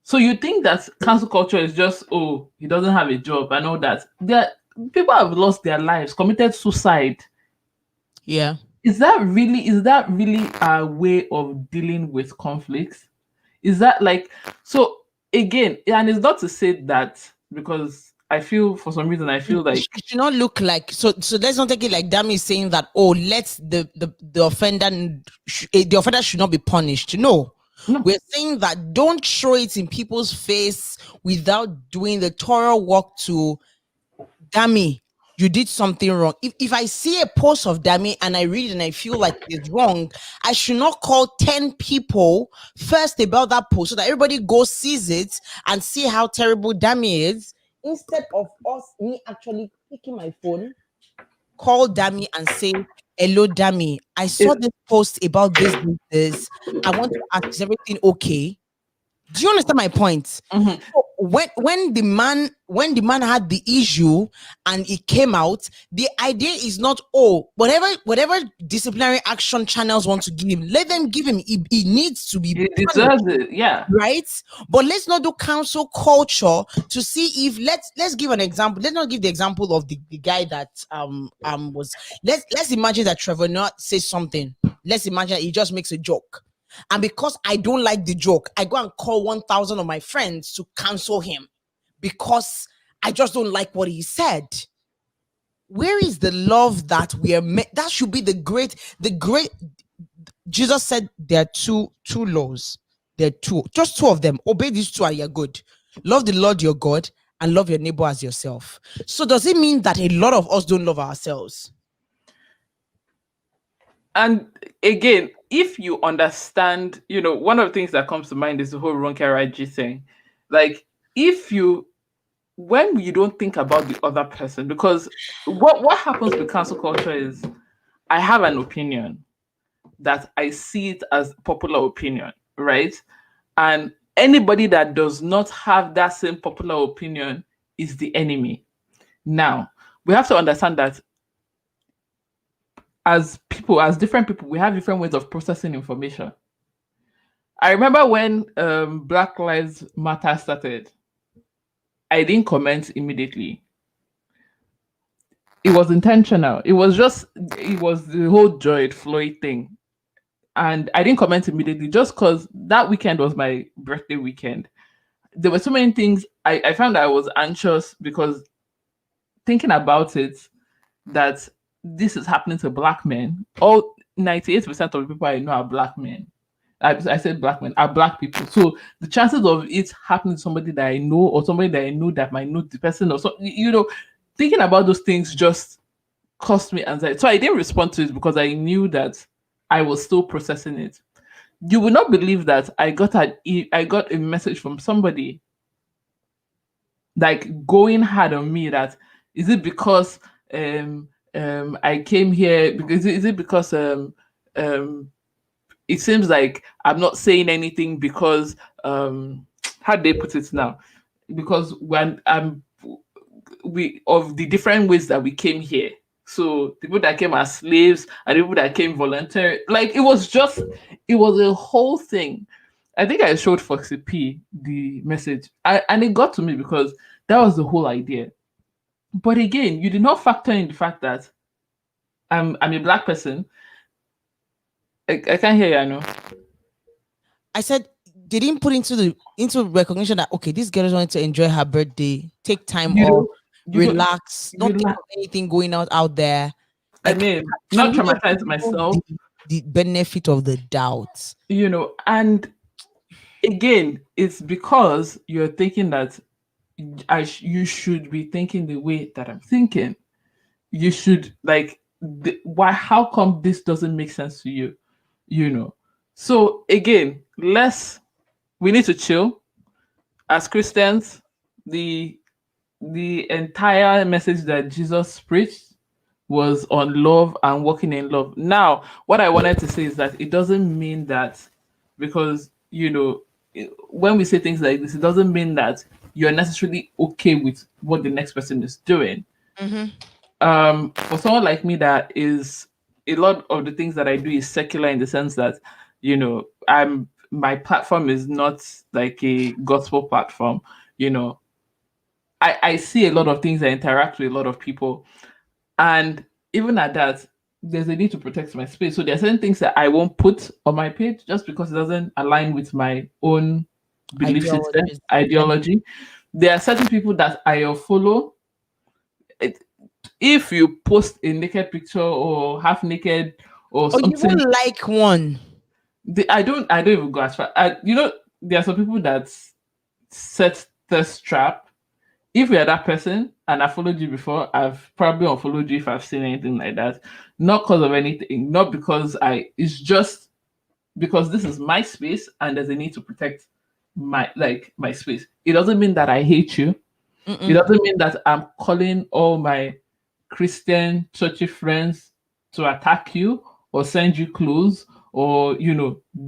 So you think that cancel culture is just, oh, he doesn't have a job and all that? There, people have lost their lives, committed suicide. Yeah. Is that really a way of dealing with conflicts? Is that like, so again, and it's not to say that, because I feel for some reason I it feel like it should not look like, so let's not take it like Dami is saying that, oh, let's the offender the offender should not be punished. No, no, we're saying that don't throw it in people's face without doing the thorough work to, Dami, you did something wrong. If I see a post of Dami and I read it and I feel like it's wrong, I should not call 10 people first about that post so that everybody goes sees it and see how terrible Dami is. Instead of me actually picking my phone, call Dami and say, hello, Dami, I saw it, this post about this. I want to ask, is everything okay? Do you understand my point? mhm. when the man had the issue and it came out, the idea is not, oh, whatever disciplinary action channels want to give him, let them give him. He needs to be He punished, deserves it. Yeah. right? But let's not do council culture to see if let's give an example. Let's not give the example of the guy that was, let's imagine that Trevor not says something. Let's imagine he just makes a joke. And because I don't like the joke, I go and call 1,000 of my friends to cancel him because I just don't like what he said. Where is the love that we are that should be the great. Jesus said there are two laws. There are just two of them. Obey these two and you're good. Love the Lord your God and love your neighbor as yourself. So does it mean that a lot of us don't love ourselves? And again, if you understand, one of the things that comes to mind is the whole Ronke Raji thing. Like, when you don't think about the other person, because what happens with cancel culture is, I have an opinion that I see it as popular opinion, right? And anybody that does not have that same popular opinion is the enemy. Now, we have to understand that as different people, we have different ways of processing information. I remember when Black Lives Matter started, I didn't comment immediately. It was intentional. It was the whole George Floyd thing. And I didn't comment immediately just because that weekend was my birthday weekend. There were so many things. I found that I was anxious because thinking about it, that this is happening to Black men. All 98% of the people I know are Black men. I said Black men are Black people. So the chances of it happening to somebody that I know or somebody that I know that might know the person or so, thinking about those things just caused me anxiety. So I didn't respond to it because I knew that I was still processing it. You will not believe that I got a message from somebody like going hard on me. That is it because I came here because is it because it seems like I'm not saying anything because how do they put it now? Because when we of the different ways that we came here. So the people that came as slaves and the people that came voluntarily, like it was a whole thing. I think I showed Foxy P the message, and it got to me because that was the whole idea. But again, you did not factor in the fact that I'm a Black person. I can't hear you, I know. I said they didn't put into recognition that, okay, this girl is wanting to enjoy her birthday, take time You off, don't, you don't, relax, you not think don't, of anything going out there. I Like, mean, can not we just traumatize give people myself, the benefit of the doubt? and again, it's because you're thinking that you should be thinking the way that I'm thinking. You should like why? How come this doesn't make sense to you? So again, we need to chill as Christians. The entire message that Jesus preached was on love and walking in love. Now, what I wanted to say is that it doesn't mean that because when we say things like this, it doesn't mean that you're necessarily okay with what the next person is doing. Mm-hmm. For someone like me, that is a lot of the things that I do is secular in the sense that my platform is not like a gospel platform. I see a lot of things. I interact with a lot of people, and even at that, there's a need to protect my space. So there are certain things that I won't put on my page just because it doesn't align with my own belief system, Ideologies. ideology. There are certain people that I follow. If you post a naked picture or half naked or Or you something, won't like one. I don't even go as far. There are some people that set thirst trap. If you're that person and I followed you before, I've probably unfollowed you if I've seen anything like that. Not because of anything, not because it's just because this is my space and there's a need to protect my space. It doesn't mean that I hate you. It Mm-mm. doesn't mean that I'm calling all my Christian churchy friends to attack you or send you clothes or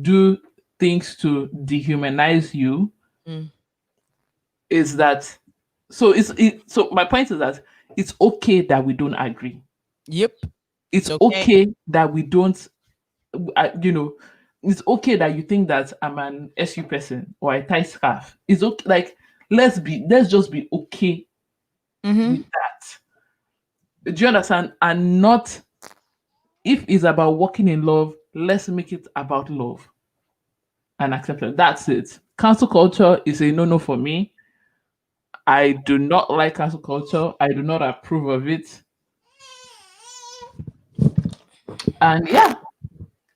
do things to dehumanize you. Mm. is that so my point is that it's okay that we don't agree. Yep. It's It's okay. okay that we don't you know, it's okay that you think that I'm an SU person or I tie scarf. It's okay. Like, let's just be okay with Mm-hmm. that. Do you understand? And not, if it's about walking in love, let's make it about love and acceptance. That's it. Cancel culture is a no-no for me. I do not like cancel culture. I do not approve of it. And yeah,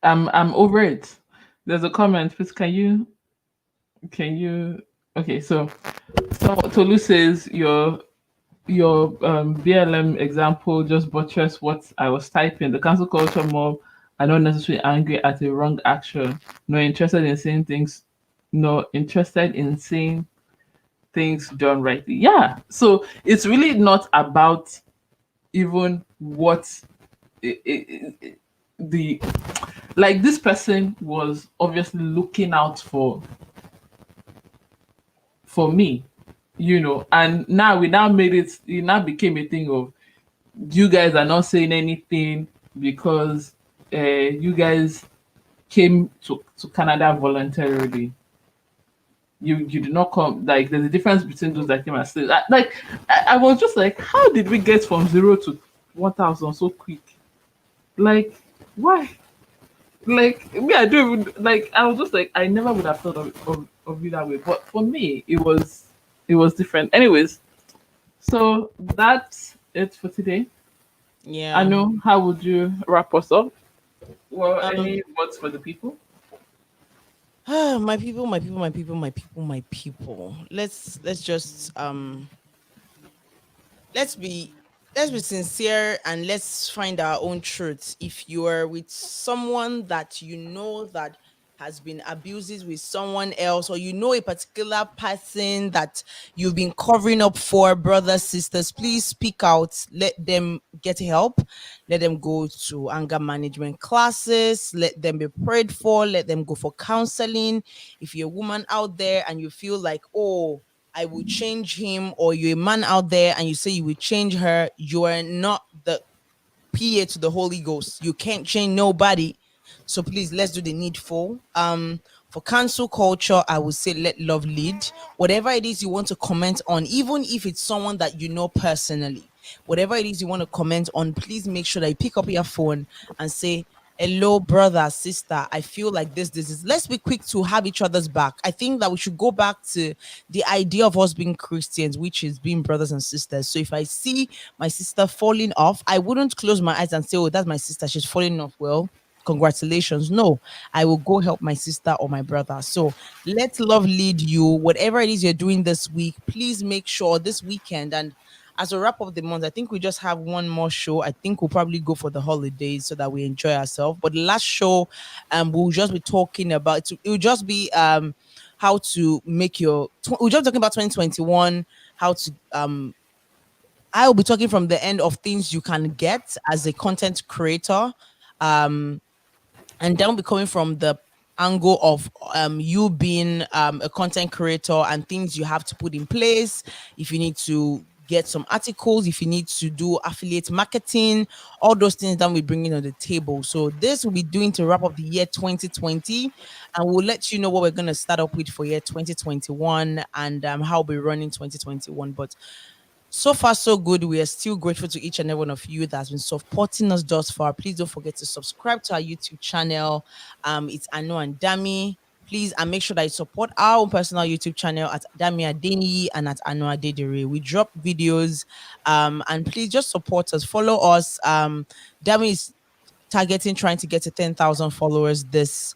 I'm over it. There's a comment. Please, can you okay, so Tolu says your BLM example just buttress what I was typing. The cancel culture mob are not necessarily angry at a wrong action, nor interested in seeing things, nor interested in seeing things done rightly. Yeah. So it's really not about even what the like this person was obviously looking out for me, and now we now made it now became a thing of you guys are not saying anything because you guys came to Canada voluntarily. You did not come. Like, there's a difference between those that came and stayed. I was just like, how did we get from 0 to 1,000 so quick? Like, why? Like, me, I don't even like. I was just like, I never would have thought of it that way. But for me, it was different. Anyways, so that's it for today. I Yeah. know. How would you wrap us up? Well, Um. any words for the people? My people, my people, my people, my people, my people. Let's just let's be let's be sincere and let's find our own truth. If you are with someone that you know that has been abuses with someone else, or you know a particular person that you've been covering up for, brothers, sisters, please speak out. Let them get help. Let them go to anger management classes. Let them be prayed for. Let them go for counseling. If you're a woman out there and you feel like, oh, I will change him, or you're a man out there and you say you will change her, you are not the PA to the Holy Ghost. You can't change nobody. So please, let's do the needful. For cancel culture, I would say let love lead. Whatever it is you want to comment on, even if it's someone that you know personally, whatever it is you want to comment on, please make sure that you pick up your phone and say, hello, brother, sister. I feel like this is. Let's be quick to have each other's back. I think that we should go back to the idea of us being Christians, which is being brothers and sisters. So if I see my sister falling off, I wouldn't close my eyes and say, oh, that's my sister. She's falling off. Well, congratulations. No, I will go help my sister or my brother. So let love lead you. Whatever it is you're doing this week, please make sure this weekend, and as a wrap of the month, I think we just have one more show. I think we'll probably go for the holidays so that we enjoy ourselves. But the last show, we'll just be talking about it. Will just be how to make your. We're just talking about 2021. How to I will be talking from the end of things you can get as a content creator. Um, and then be coming from the angle of you being a content creator and things you have to put in place. If you need to get some articles, if you need to do affiliate marketing, all those things that we bring in on the table. So this will be doing to wrap up the year 2020, and we'll let you know what we're going to start up with for year 2021, and how we'll be running 2021. But so far, so good. We are still grateful to each and every one of you that has been supporting us thus far. Please don't forget to subscribe to our YouTube channel. It's Anu and Dami. Please, and make sure that you support our own personal YouTube channel at Dami Adeni and at Anu Adedire. We drop videos, and please just support us. Follow us. Dami is targeting trying to get to 10,000 followers this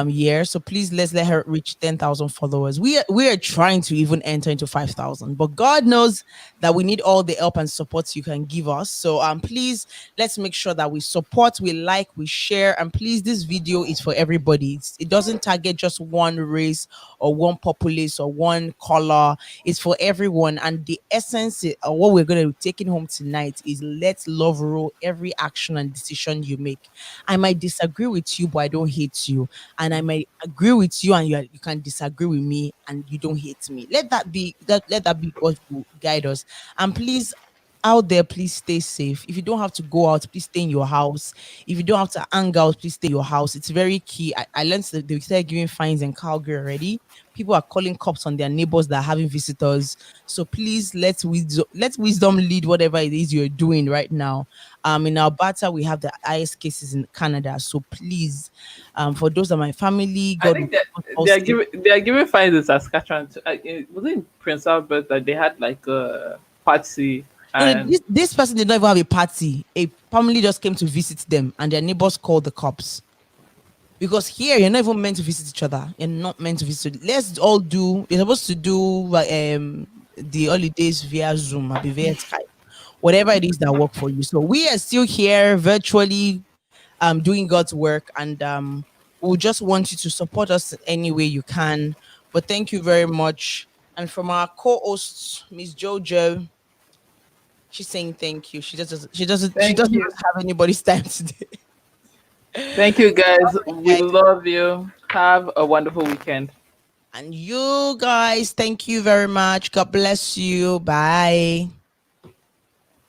year. So please let's let her reach 10,000 followers. We are trying to even enter into 5,000, but God knows that we need all the help and support you can give us. So please let's make sure that we support, we like, we share, and please this video is for everybody. It doesn't target just one race or one populace or one color. It's for everyone. And the essence of what we're going to be taking home tonight is let love rule every action and decision you make. I might disagree with you, but I don't hate you. and I might agree with you, and you can disagree with me, and you don't hate me. Let that be what will guide us. And please, out there, please stay safe. If you don't have to go out, please stay in your house. If you don't have to hang out, please stay in your house. It's very key. I learned that they started giving fines in Calgary already. People are calling cops on their neighbors that are having visitors. So please let wisdom lead whatever it is you're doing right now. In Alberta, we have the highest cases in Canada. So please, for those of my family, I God will think that keep us all safe. they are giving fines in Saskatchewan. Was it in Prince Albert that they had like a party No, and this person did not even have a party. A family just came to visit them, and their neighbors called the cops. Because here you're not even meant to visit each other. You're not meant to visit. Let's all do. You're supposed to do the holidays via Zoom or via Skype, whatever it is that work for you. So we are still here virtually, doing God's work, and we just want you to support us any way you can. But thank you very much. And from our co-host, Miss Jojo, she's saying thank you. She thank doesn't you. have anybody's time today. Thank you guys. We Guys, love you. Have a wonderful weekend. and you guys, thank you very much. God bless you. Bye.